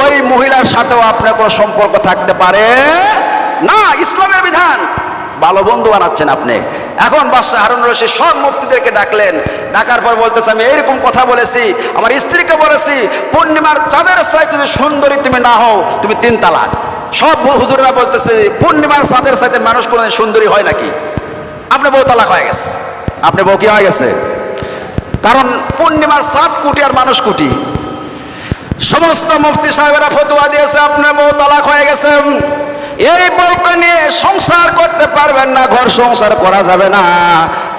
ওই মহিলার সাথেও আপনার কোনো সম্পর্ক থাকতে পারে না। ইসলামের বিধান। ভালো বন্ধু বানাচ্ছেন আপনি। এখন বাদশাহ হারুনুর রশিদ সব মুফতিদেরকে ডাকলেন, ডাকার পর বলতেছে আমি এইরকম কথা বলেছি, আমার স্ত্রীকে বলেছি পূর্ণিমার চাঁদের চাইতে যদি সুন্দরী তুমি না হও তুমি 3 তালাক। সব হুজুররা বলতেছে পূর্ণিমার চাঁদের চাইতে মানুষ কোনো সুন্দরী হয় নাকি? আপনি বউ তালাক হয়ে গেছে, আপনি বউ কি হয়ে গেছে? কারণ পূর্ণিমার চাঁদ কোটি আর মানুষ কোটি। সমস্ত মুফতি সাহেবেরা ফতোয়া দিয়েছে আপনার বউ তালাক হয়ে গেছে, এই বউকে নিয়ে সংসার করতে পারবেন না, ঘর সংসার করা যাবে না।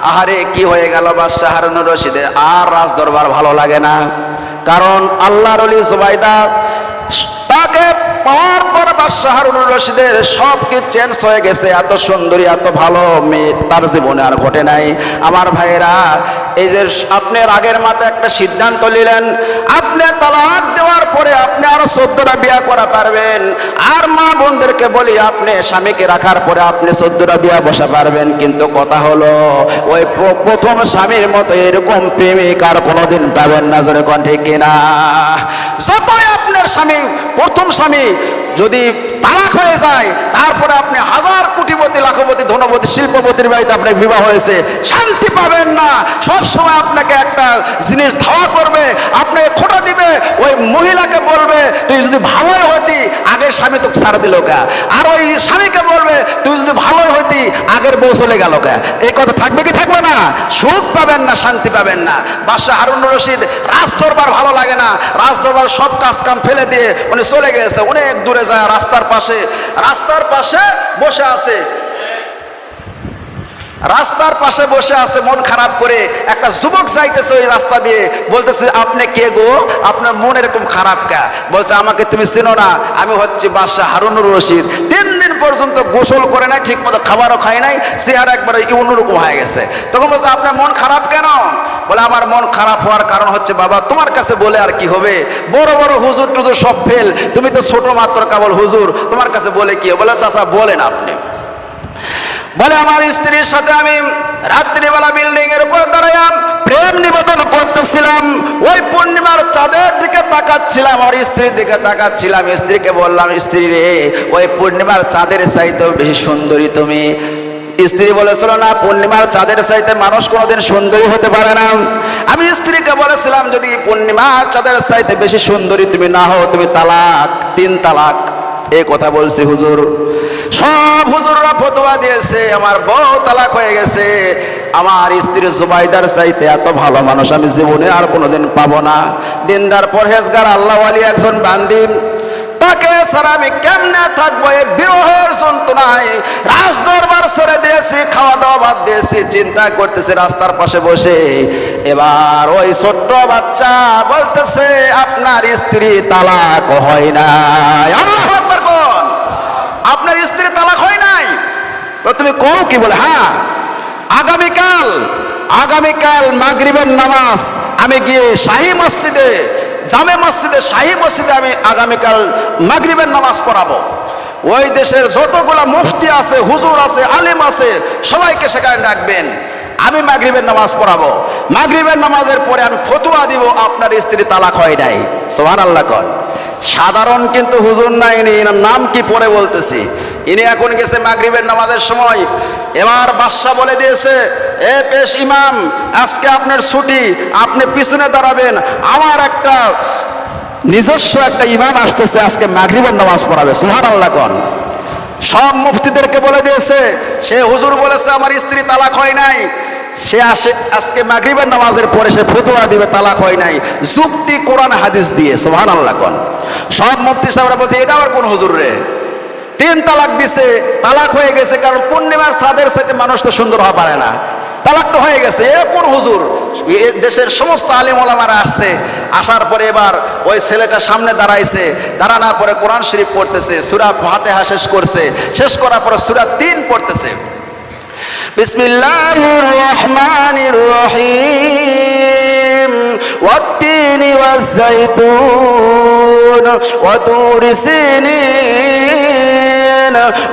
আহারে কি হয়ে গেল বাদশাহ হারুনুর রশিদের? আর রাজ দরবার ভালো লাগে না। কারণ আল্লাহর ওলি জুবাইদা তাকে পাওয়ার পর বাদশাহ হারুনুর রশিদের সব কিছু চেঞ্জ হয়ে গেছে। এত সুন্দরী এত ভালো মেয়ে তার জীবনে আর ঘটে নাই। আমার ভাইয়েরা, এই যে আপনি আগের মাথায় একটা সিদ্ধান্ত নিলেন, আপনি তালাক দেওয়ার পরে আপনি আরো 14টা বিয়া করা পারবেন। আর মা বোনদেরকে বলি, আপনি স্বামীকে রাখার পরে আপনি 14টা বিয়া বসা পারবেন, কিন্তু কথা হলো ওই প্রথম স্বামীর মতো এরকম প্রেমিক আর কোনোদিন পাবেন না। জোরে কোন ঠিক কিনা? যতই আপনার স্বামী, প্রথম স্বামী যদি তালাক হয়ে যায়, তারপরে আপনি হাজার কোটিপতি লাখপতি ধনপতি শিল্পপতির বাড়িতে আপনার বিবাহ হয়েছে, শান্তি পাবেন না। সব সময় আপনাকে একটা জিনিস ধাওয়া করবে, আপনাকে খোঁটা দিবে। ওই মহিলাকে বলবে তুই যদি ভালোই হতি আগের স্বামী তোকে ছাড়া দিল কা, আর ওই স্বামীকে বলবে তুই যদি ভালোই হতি আগের বউ চলে গেল কা। এই কথা থাকবে কি থাকবে না? সুখ পাবেন না, শান্তি পাবেন না। বাদশাহ হারুনুর রশিদ রাজ দরবার ভালো লাগে না, রাজ দরবার সব কাজ কাম ফেলে দিয়ে উনি চলে গেছে অনেক দূরে যায়, রাস্তার পাশে বসে আছে, রাস্তার পাশে বসে আছে মন খারাপ করে। একটা যুবক যাইতেছে ওই রাস্তা দিয়ে, বলতেছে আপনি কে গো, আপনার মন এরকম খারাপ কা? বলছে আমাকে তুমি চিনো না, আমি হচ্ছে বাদশাহ হারুনুর রশিদ। 3 দিন পর্যন্ত গোসল করে নাই, ঠিক মতো খাবারও খাই নাই, চেহারা একবারে অন্যরকম হয়ে গেছে। তখন বলছে আপনার মন খারাপ কেন? বলে আমার মন খারাপ হওয়ার কারণ হচ্ছে বাবা তোমার কাছে বলে আর কি হবে, বড় বড় হুজুর টুজুর সব ফেল, তুমি তো ছোট মাত্র কেবল হুজুর, তোমার কাছে বলে কি? বলে চাচা বলেন আপনি। বলে আমার স্ত্রীর সাথে আমি রাত্রিবেলা বিল্ডিং এর উপর দাঁড়াইয়া প্রেম নিবেদন করতেছিলাম, ওই পূর্ণিমার চাঁদের দিকে তাকাচ্ছিলাম, আমার স্ত্রীর দিকে তাকাচ্ছিলাম। স্ত্রীকে বললাম স্ত্রী রে, ওই পূর্ণিমার চাঁদের চাইতেও বেশি সুন্দরী তুমি। স্ত্রী বলেছিল না, পূর্ণিমার চাঁদের চাইতে মানুষ কোনোদিন সুন্দরী হতে পারে না। আমি স্ত্রীকে বলেছিলাম যদি পূর্ণিমার চাঁদের চাইতে বেশি সুন্দরী তুমি না হও তুমি তালাক, 3 তালাক। এই কথা বলছি হুজুর। সব হুজুররা ফতোয়া দিয়েছে আমার বউ তালাক হয়ে গেছে, আমার স্ত্রী জুবাইদার চাইতে এত ভালো মানুষ আমি জীবনে আর কোনোদিন পাবো না। দিনদার পরহেজগার আল্লাহ ওয়ালি একজন বান্দি, তাকে ছাড়া আমি কেমনে থাকবো? এই বিরহের যন্ত্রণায় রাজ দরবার ছেড়ে দিয়েছি, খাওয়া দাওয়া বাদ দিয়েছি, চিন্তা করতেছি রাস্তার পাশে বসে। এবার ওই ছোট্ট বাচ্চা বলতেছে আপনার স্ত্রী তালাক হয় নাই। আল্লাহু আকবার কোন? আপনার স্ত্রী তালাক হয় নাই? তুমি কও কি? বলে হ্যাঁ, আগামীকাল মাগরিবের নামাজ আমি গিয়ে শাহী মসজিদে, জামে মসজিদে, শাহী মসজিদে আমি আগামীকাল মাগরিবের নামাজ পড়াবো। ওই দেশের যতগুলা মুফতি আছে, হুজুর আছে, আলেম আছে, সবাইকে সেখানে ডাকবেন। আমি মাগরিবের নামাজ পড়াবো। মাগরিবের নামাজের পরে আমি ফতোয়া দিব আপনার স্ত্রী তালাক হয় নাই। সুবহানাল্লাহ কোন? সাধারণ কিন্তু হুজুর নাই, এনার নাম কি পরে বলতেছি। ইনি এখন গেছে মাগরিবের নামাজের সময়। এবার বাদশা বলে দিয়েছে, এ পেশ ইমাম, আজকে আপনার ছুটি, আপনি পিছনে দাঁড়াবেন, আমার একটা নিজস্ব একটা ইমাম আসতেছে, আজকে মাগরিবের নামাজ পড়াবে। সুবহানাল্লাহ কোন? সব মুফতিদেরকে বলে দিয়েছে। সে হুজুর বলেছে আমার স্ত্রী তালাক হয় নাই, সে আসে আজকে মাগরিবের নামাজের পরে সে ফতোয়া দিবে তালাক হয় নাই, যুক্তি কোরআন হাদিস দিয়ে। সুবহানাল্লাহ কোন? সব মুফতি সাহেবরা বলছে এটা আবার কোন হুজুর রে? 3 তালাক দিছে, তালাক হয়ে গেছে, কারণ পূর্ণিমার চাঁদের সাথে মানুষ তো সুন্দর হওয়া পারে না, তালাক তো হয়ে গেছে। এ কোন হুজুর? দেশের সমস্ত আলেম ওলামারা আসছে, আসার পরে এবার ওই ছেলেটা সামনে দাঁড়াইছে, দাঁড়ানোর পরে কোরআন শরীফ পড়তেছে, সূরা ফাতিহা শেষ করছে, শেষ করার পরে সূরা 3 পড়তেছে। বিসমিল্লাহির রহমানির রহিম, ওয়াত-তিনি ওয়াজ-যাইতুন ওয়া তুরি সিনিন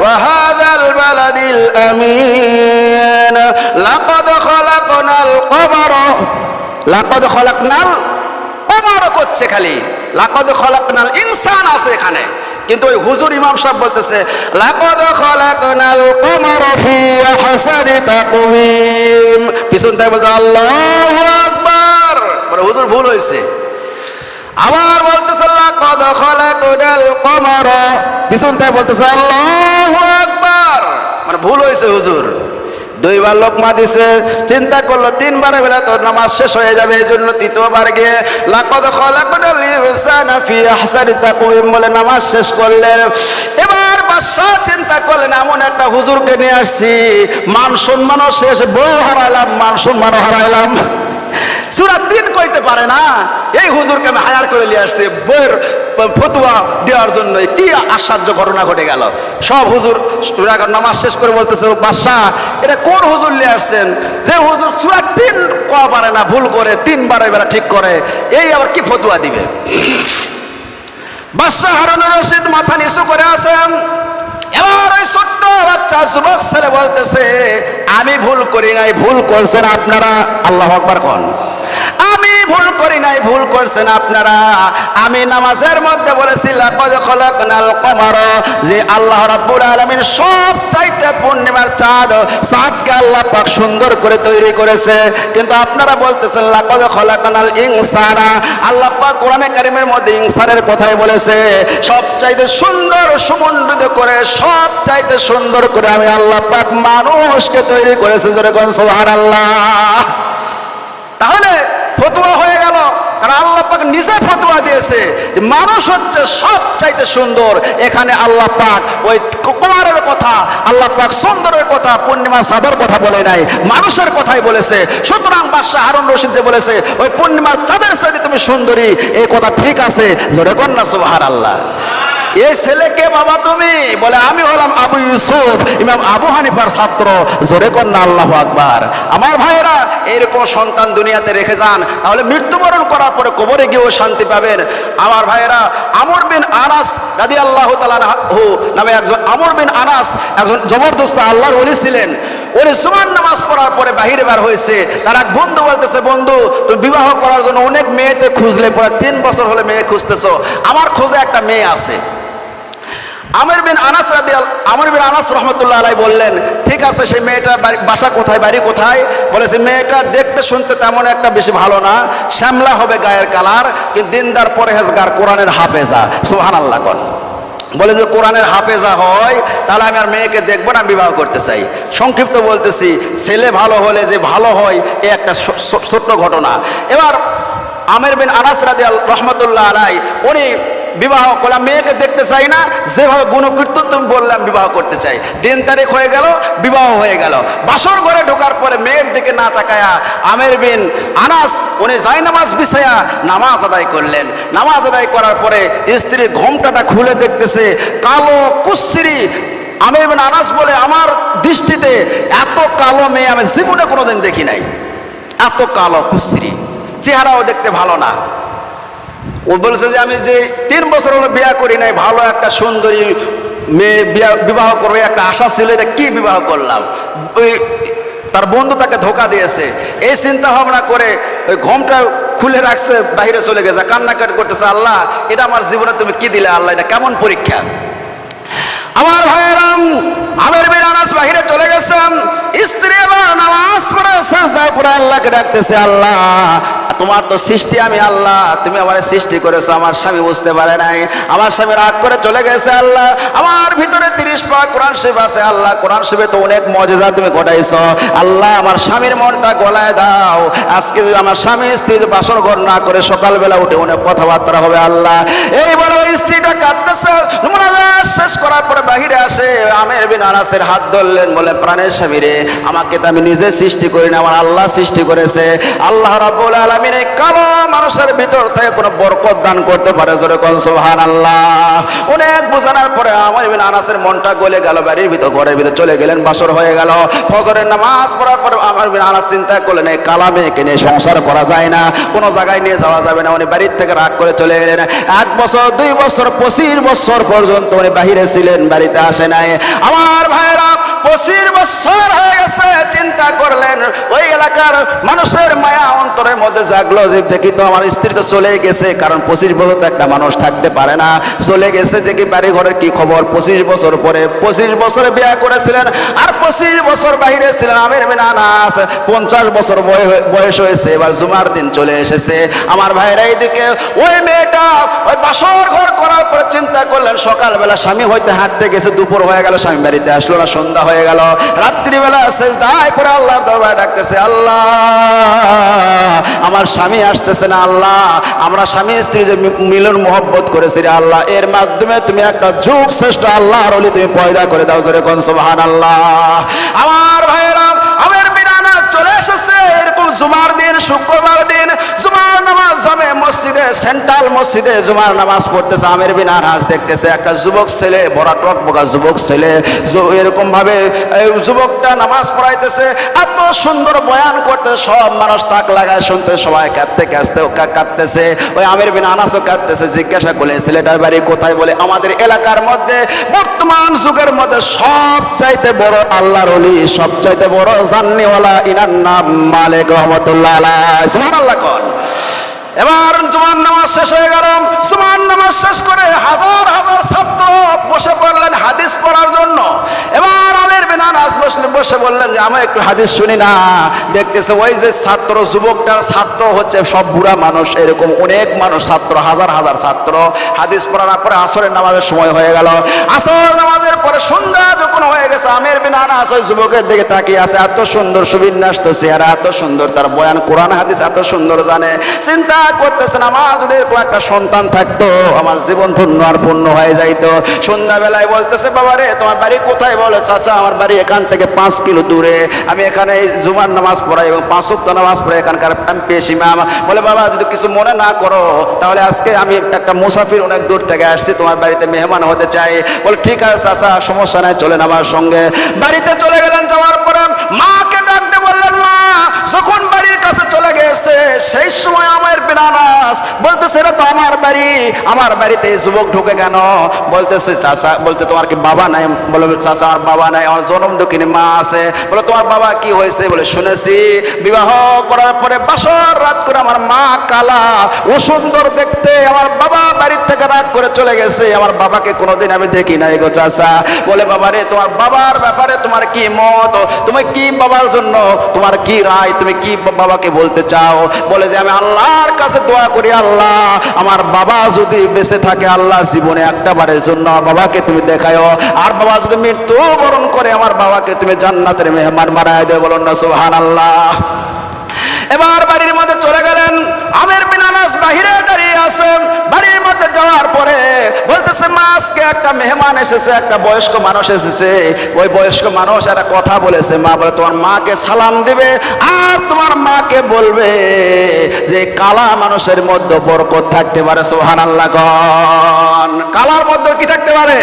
ওয়া হাযাল বালাদিল আমিন লাকাদ খালাকনাল কমারা করছে, খালি লাকাদ খালাকনাল ইনসান আছে এখানে, কিন্তু ওই হুজুর ইমাম সাহেব বলতেছে লাকাদ খালাকনাল কমারা ফি আহসানি তাকওয়িম। পিছন থেকে বলছে আল্লাহু আকবার, বলে হুজুর ভুল হয়েছে। আবার বলতেছে লাকাদ খালাকনাল কমারা, পিছন থেকে বলতেছে আল্লাহু আকবার, মানে ভুল হয়েছে হুজুর। 2 বার লোকমা দিছে, চিন্তা করলো 3 বারে বেলা তোর নামাজ শেষ হয়ে যাবে, এই জন্য 3য় বার গিয়ে লাকাদ খালাকনাল ইনসানা ফি আহসানি তাকওয়িম বলে নামাজ শেষ করলেন। এবার বাদশা চিন্তা করলেন এমন একটা হুজুরকে নিয়ে আসছি, মান সম্মানও শেষ, বউ হারাইলাম, মান সম্মানও হারাইলাম, সূরা 3 কইতে পারে না, এই হুজুরকে আমি হায়ার করে নিয়ে আসছি বইয়ের ফতোয়া দেওয়ার জন্য। কি আশ্চর্য ঘটনা ঘটে গেল। সব হুজুর নামাজ শেষ করে বলতেছে বাদশা এটা কোন হুজুর নিয়ে আসছেন, যে হুজুর সূরা 3 কওয়া পারে না, ভুল করে 3 বারে বেলা ঠিক করে, এই আবার কি ফতোয়া দিবে? বাদশা হারুনুর রশিদ মাথা নিচু করে আছেন। এবার ওই ছোট্ট বাচ্চা যুবক ছেলে বলতেছে আমি ভুল করি নাই, ভুল করছেন আপনারা। আল্লাহু আকবার কোন? আমি ভুল করি নাই, ভুল করছেন আপনারা। আমি নামাজের মধ্যে বলেছি লাকাদ খালাকনাল কমারা, যে আল্লাহ রাব্বুল আলামিন সব চাইতে পূর্ণিমার চাঁদকে আল্লাহ পাক সুন্দর করে তৈরি করেছে, কিন্তু আপনারা বলতেছেন লাকাদ খালাকনাল ইনসানা। আল্লাহ পাক কোরআনে কারীমের মধ্যে ইনসানের কথাই বলেছে, সব চাইতে সুন্দর সুমণ্ডিত করে, সব চাইতে সুন্দর করে আমি আল্লাহ পাক মানুষকে তৈরি করেছে। জোরে কোন সুবহানাল্লাহ। তাহলে ফতোয়া হয়ে গেল, কারণ আল্লাহ পাক নিজে ফতোয়া দিয়েছে যে মানুষ হচ্ছে সব চাইতে সুন্দর। এখানে আল্লাহ পাক ওই কুমারের কথা, আল্লাহ পাক সুন্দরের কথা, পূর্ণিমা চাঁদের কথা বলে নাই, মানুষের কথাই বলেছে। সুতরাং বাদশা হারুন রশিদ যে বলেছে ওই পূর্ণিমার চাঁদের চাইতে তুমি সুন্দরী, এই কথা ঠিক আছে। জোরে কোন না সুবহানাল্লাহ। এই ছেলেকে বাবা তুমি? বলে আমি হলাম আবু ইউসুফ, ইমাম আবু হানিফার ছাত্র। জোরে কর না আল্লাহু আকবার। আমার ভাইরা এরকম সন্তান দুনিয়াতে রেখে যান, তাহলে মৃত্যুবরণ করার পরে কবরে গিয়েও শান্তি পাবেন। আমার ভাইরা আমর বিন আনাস রাদিয়াল্লাহু তাআলা আনহু নামে একজন, আমর বিন আনাস একজন জবরদস্ত আল্লাহর ওলি ছিলেন। ওই সুবহান নামাজ পড়ার পরে বাহিরে বার হয়েছে, তার এক বন্ধু বলতেছে বন্ধু তুমি বিবাহ করার জন্য অনেক মেয়েতে খুঁজলে, পরে 3 বছর হলে মেয়ে খুঁজতেছো, আমার খোঁজে একটা মেয়ে আছে। আমর বিন আনাস রহমতুল্লাহ আলাইহি বললেন ঠিক আছে, সেই মেয়েটার বাসা কোথায়, বাড়ি কোথায়? বলেছে মেয়েটা দেখতে শুনতে তেমন একটা বেশি ভালো না, শ্যামলা হবে গায়ের কালার, কিন্তু দিনদার পরহেজগার, কোরআনের হাফেজা। সুবহানাল্লাহ কোন? বলে যে কোরআনের হাফেজা হয় তাহলে আমি আর মেয়েকে দেখবো না, আমি বিবাহ করতে চাই। সংক্ষিপ্ত বলতেছি, ছেলে ভালো হলে যে ভালো হয় এ একটা ছোট্ট ঘটনা। এবার আমের বিন আনাস রাদিয়াল্লাহু রহমতুল্লাহ আলাই উনি বিবাহ করলাম, মেয়েকে দেখতে চাই না, যেভাবে গুণকীর্তন তুমি বললাম বিবাহ করতে চাই। দিন তারিখ হয়ে গেল, বিবাহ হয়ে গেল। বাসর ঘরে ঢোকার পরে মেয়ের দিকে না তাকায়া আমের বিন আনাস উনি জায়নামাজ বিছায়া নামাজ আদায় করলেন। নামাজ আদায় করার পরে স্ত্রীর ঘোমটাটা খুলে দেখতেছে কালো কুচ্ছিরি। আমের বিন আনাস বলে আমার দৃষ্টিতে এত কালো মেয়ে আমি জীবনে কোনোদিন দেখি নাই, এত কালো কুচ্ছিরি, চেহারাও দেখতে ভালো না। ও বলেছে যে আমি যে 3 বছর হলো বিয়ে করি নাই, ভালো একটা সুন্দরী মেয়ে বিবাহ করবে একটা আশা ছিল, এটা কি বিবাহ করলাম। ওই তার বন্ধু তাকে ধোকা দিয়েছে, এই চিন্তা ভাবনা করে ওই ঘোমটা খুলে রাখছে, বাইরে চলে গেছে, কান্নাকাটি করতেছে, আল্লাহ এটা আমার জীবনে তুমি কি দিলে, আল্লাহ এটা কেমন পরীক্ষা। আমার ভাইয়েরাম, আমের বিন আনাস বাহিরে চলে গেছেন, স্ত্রী এবার নামাজ পড়ে সাজদায় পড়ে আল্লাহকে ডাকতেছে, আল্লাহ তোমার তো সৃষ্টি আমি আল্লাহ, তুমি আমার সৃষ্টি করেছো, আমার স্বামী বুঝতে পারে নাই, আমার স্বামী রাগ করে চলে গেছে, আল্লাহ আমার ভিতরে 30 পারা কোরআন শরীফ আছে, আল্লাহ কোরআন শরীফে তো অনেক মজেজা তুমি ঘটাইছো, আল্লাহ আমার স্বামীর মনটা গলায় দাও, আজকে যদি আমার স্বামী স্ত্রী বাসর ঘর না করে সকালবেলা উঠে অনেক কথাবার্তা হবে, আল্লাহ এই বলে ওই স্ত্রীটা কাঁদতেছে। মুনাজাত শেষ করার পরে বাহিরে আসে, আমের বিন আনাসের হাত ধরলেন, বলে প্রাণের স্বামী রে, আমাকে তো আমি নিজে সৃষ্টি করি না, আমার আল্লাহ সৃষ্টি করেছে, আল্লাহ রাব্বুল আলামিন এই কালো মানুষের ভিতর থেকে কোনো বরকত দান করতে পারে, জোরে কোন সুবহানাল্লাহ। অনেক বোঝানোর পরে আমের বিন আনাসের মনটা গলে গেল, বাড়ির ভিতর ঘরের ভিতর চলে গেলেন, বাসর হয়ে গেল। ফজরের নামাজ পড়ার পরে আমের বিন আনাস চিন্তা করলেন এই কালা মেয়েকে নিয়ে সংসার করা যায় না, কোনো জায়গায় নিয়ে যাওয়া যাবে না, উনি বাড়ির থেকে রাগ করে চলে গেলেন। 1 বছর 2 বছর 25 বছর পর্যন্ত উনি বাহিরে ছিলেন, বাড়িতে আসে নাই। আমার ভাইরা 25 বছর হয়ে গেছে, চিন্তা করলেন ওই এলাকার মানুষের মায়া অন্তরের মধ্যে জাগলো, যে দেখি তো আমার স্ত্রী তো চলে গেছে, কারণ 25 বছর তো একটা মানুষ থাকতে পারে না, চলে গেছে যে কি বাড়ি ঘরের কি খবর। 25 বছর পরে 25 বছরে বিয়ে করেছিলেন আর 25 বছর বাহিরে ছিলেন। আমের বিন আনাস 50 বছর বয়স হয়েছে, এবার জুমার দিন চলে এসেছে। আমার ভাইরা এইদিকে ওই মেয়েটা ওই বাসর ঘর করার পরে চিন্তা করলেন সকালবেলা স্বামী হইতে হাঁটতে গেছে, দুপুর হয়ে গেল স্বামী বাড়িতে আসলো না, সন্ধ্যা হয়ে গেল, রাত্রিবেলা সেজদায় পড়ে আল্লাহর দরবারে ডাকতেছে, আল্লাহ আমার স্বামী আসতেছে না, আল্লাহ আমরা স্বামী স্ত্রী যে মিলন মোহব্বত করেছি রে আল্লাহ, এর মাধ্যমে তুমি একটা যুগ শ্রেষ্ঠ আল্লাহর ওলি তুমি পয়দা করে দাও, জোরে কোন সুবহানাল্লাহ। আমার ভাইয়েরা আমের বিন আনাস চলে এসেছে এরকম জুমার দিন, শুক্রবার দিন জুমার নামাজ জামে মসজিদে, সেন্ট্রাল মসজিদে জুমার নামাজ পড়তেছে। আমের বিন আনাস দেখতেছে একটা যুবক ছেলে, বড় টকবকা যুবক ছেলে, এরকম ভাবে যুবকটা নামাজ পড়াইতেছে, এত সুন্দর বয়ান করতে, সব মানুষ তাক লাগায় শুনতে, সবাই কাঁদতেছে। ওই আমের বিন আনাসও কাঁদতেছে। জিজ্ঞাসা করলে ছেলেটার বাড়ি কোথায়, বলে আমাদের এলাকার মধ্যে বর্তমান যুগের মধ্যে সব চাইতে বড় আল্লাহর ওলি, সব চাইতে বড় জান্নিওয়ালা, ইনার নাম মালিক রহমতুল্লাহ আলাইহি, সুবহানাল্লাহ কোন। এবার জুমার নামাজ শেষ হয়ে গেল। জুমার নামাজ শেষ করে হাজার হাজার ছাত্র বসে পড়লেন হাদিস পড়ার জন্য। এবার আমের বিন আনাস বসে বললেন যে আমি একটু হাদিস শুনি না। দেখতেছে ওই যে ছাত্র, যুবকটার ছাত্র হচ্ছে সব বুড়া মানুষ, এরকম অনেক মানুষ ছাত্র, হাজার হাজার ছাত্র। হাদিস পড়ার পরে আসরের নামাজের সময় হয়ে গেল। আসর নামাজের পরে সন্ধ্যা যখন হয়ে গেছে, আমের বিন আনাস ওই যুবকের দিকে তাকিয়ে আছে, এত সুন্দর সুবিন্যাস চেহারা, এত সুন্দর তার বয়ান, কোরআন হাদিস এত সুন্দর জানে। চিন্তা করতেছেন আমার যদি এরকম একটা সন্তান থাকতো, আমার জীবন পূর্ণ আর পূর্ণ হয়ে যাইতো। সন্ধ্যাবেলায় বলতেছে, বাবা রে তোমার বাড়ি কোথায়? বলে চাচা আমার বাড়ি এখান থেকে 5 কিলো দূরে, আমি এখানে জুমার নামাজ পড়াই এবং 5 ওয়াক্ত নামাজ পড়াই, এখানকার পেশ ইমাম। বলে বাবা যদি কিছু মনে না করো তাহলে আজকে আমি একটা মুসাফির অনেক দূর থেকে আসছি, তোমার বাড়িতে মেহমান হতে চাই। বলে ঠিক আছে চাচা, সমস্যা নাই, চলেন আমার সঙ্গে। বাড়িতে চলে গেলেন। যাওয়ার পরে মাকে ডাকতে বললেন, মা যখন বাড়ির কাছে চলে গেছে সেই সময় আমের বিন আনাস বলতেছে এটা তো আমার বাড়ি, আমার বাড়িতে যুবক ঢুকে কেন? বলতেছে চাচা, বলতে তোমার কি বাবা নাই? বলে চাচা আমার বাবা নাই, আমার জনম দুঃখিনী মা আছে। বলে তোমার বাবা কি হয়েছে? বলে শুনেছি বিবাহ করার পরে বাসর রাত করে আমার মা কালা, ও সুন্দর দেখতে, আমার বাবা বাড়ির থেকে রাগ করে চলে গেছে, আমার বাবাকে কোনোদিন আমি দেখি নাই গো চাচা। বলে বাবা রে তোমার বাবার ব্যাপারে তোমার কি মত? তুমি কি বাবার জন্য তোমার কি রায়? তুমি কি বাবাকে বলতে চাও? বলে যে আমি আল্লাহর কাছে দোয়া করি, আল্লাহ আমার বাবা যদি বেঁচে থাকে, আল্লাহ জীবনে একটা বারের জন্য বাবাকে তুমি দেখায়ো, আর বাবা যদি মৃত্যুবরণ করে আমার বাবাকে তুমি জান্নাতের মেহমান বানায় দেবে। বলুন না সুবহানাল্লাহ। এবার বাড়ির মধ্যে চলে গেলেন। আমির বিন আনাস বাহিরে দাঁড়িয়ে আছে। বাড়ির মধ্যে যাওয়ার পরে বলতেছে, মা আজকে একটা মেহমান এসেছে, একটা বয়স্ক মানুষ এসেছে। ওই বয়স্ক মানুষ একটা কথা বলেছে। মা বলে তোমার মাকে সালাম দিবে আর তোমার মাকে বলবে যে কালা মানুষের মধ্যে বরকত থাকতে পারে। সুবহানাল্লাহ গণ। কালার মধ্যে কি থাকতে পারে?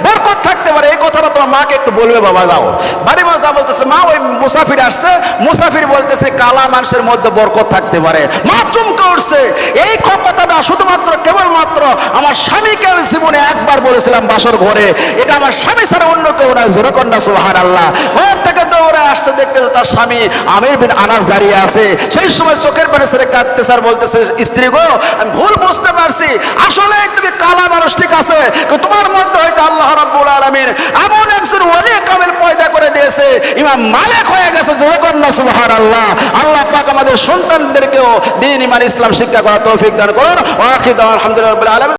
বরকত থাকতে পারে। এই কথাটা তোমার মাকে একটু বলবে বাবা। যাও বাড়ির মধ্যে যা বলতেছে, মা ওই মুসাফির আসছে, মুসাফির বলতেছে কালা মানুষের মধ্যে বরকত থাকতে পারে। মা চমকে উঠছে। এই কথাটা শুধুমাত্র কেবলমাত্র আমার স্বামীকে আমি জীবনে একবার বলেছিলাম বাসর ঘরে, এটা আমার স্বামী ছাড়া অন্য কেউ না। জোরে কন্যা সুবহানাল্লাহ। ঘর থেকে দৌড়ে আসছে, দেখতেছে তার স্বামী আমির বিন আনাস দাঁড়িয়ে আছে। সেই সময় চোখের পানি ছেড়ে কাঁদতে স্যার বলতেছে, স্ত্রী গো আমি ভুল বুঝতে পারছি, আসলে তুমি কালা মানুষ ঠিক আছে, তোমার মধ্যে হয়তো আল্লাহ রাব্বুল আলামিন এমন একজন ওলি কামিল পয়দা করে দিয়েছে, ইমাম মালিক হয়ে গেছে। জোরে কন্যা সুবহানাল্লাহ। আল্লাহ পাক আমাদের সন্তানদেরকেও দ্বীন ঈমান ইসলাম শিক্ষা করার তৌফিক দান করুন। ওয়া আখিরু দাওয়ানা আলহামদুলিল্লাহি রাব্বিল আলামিন।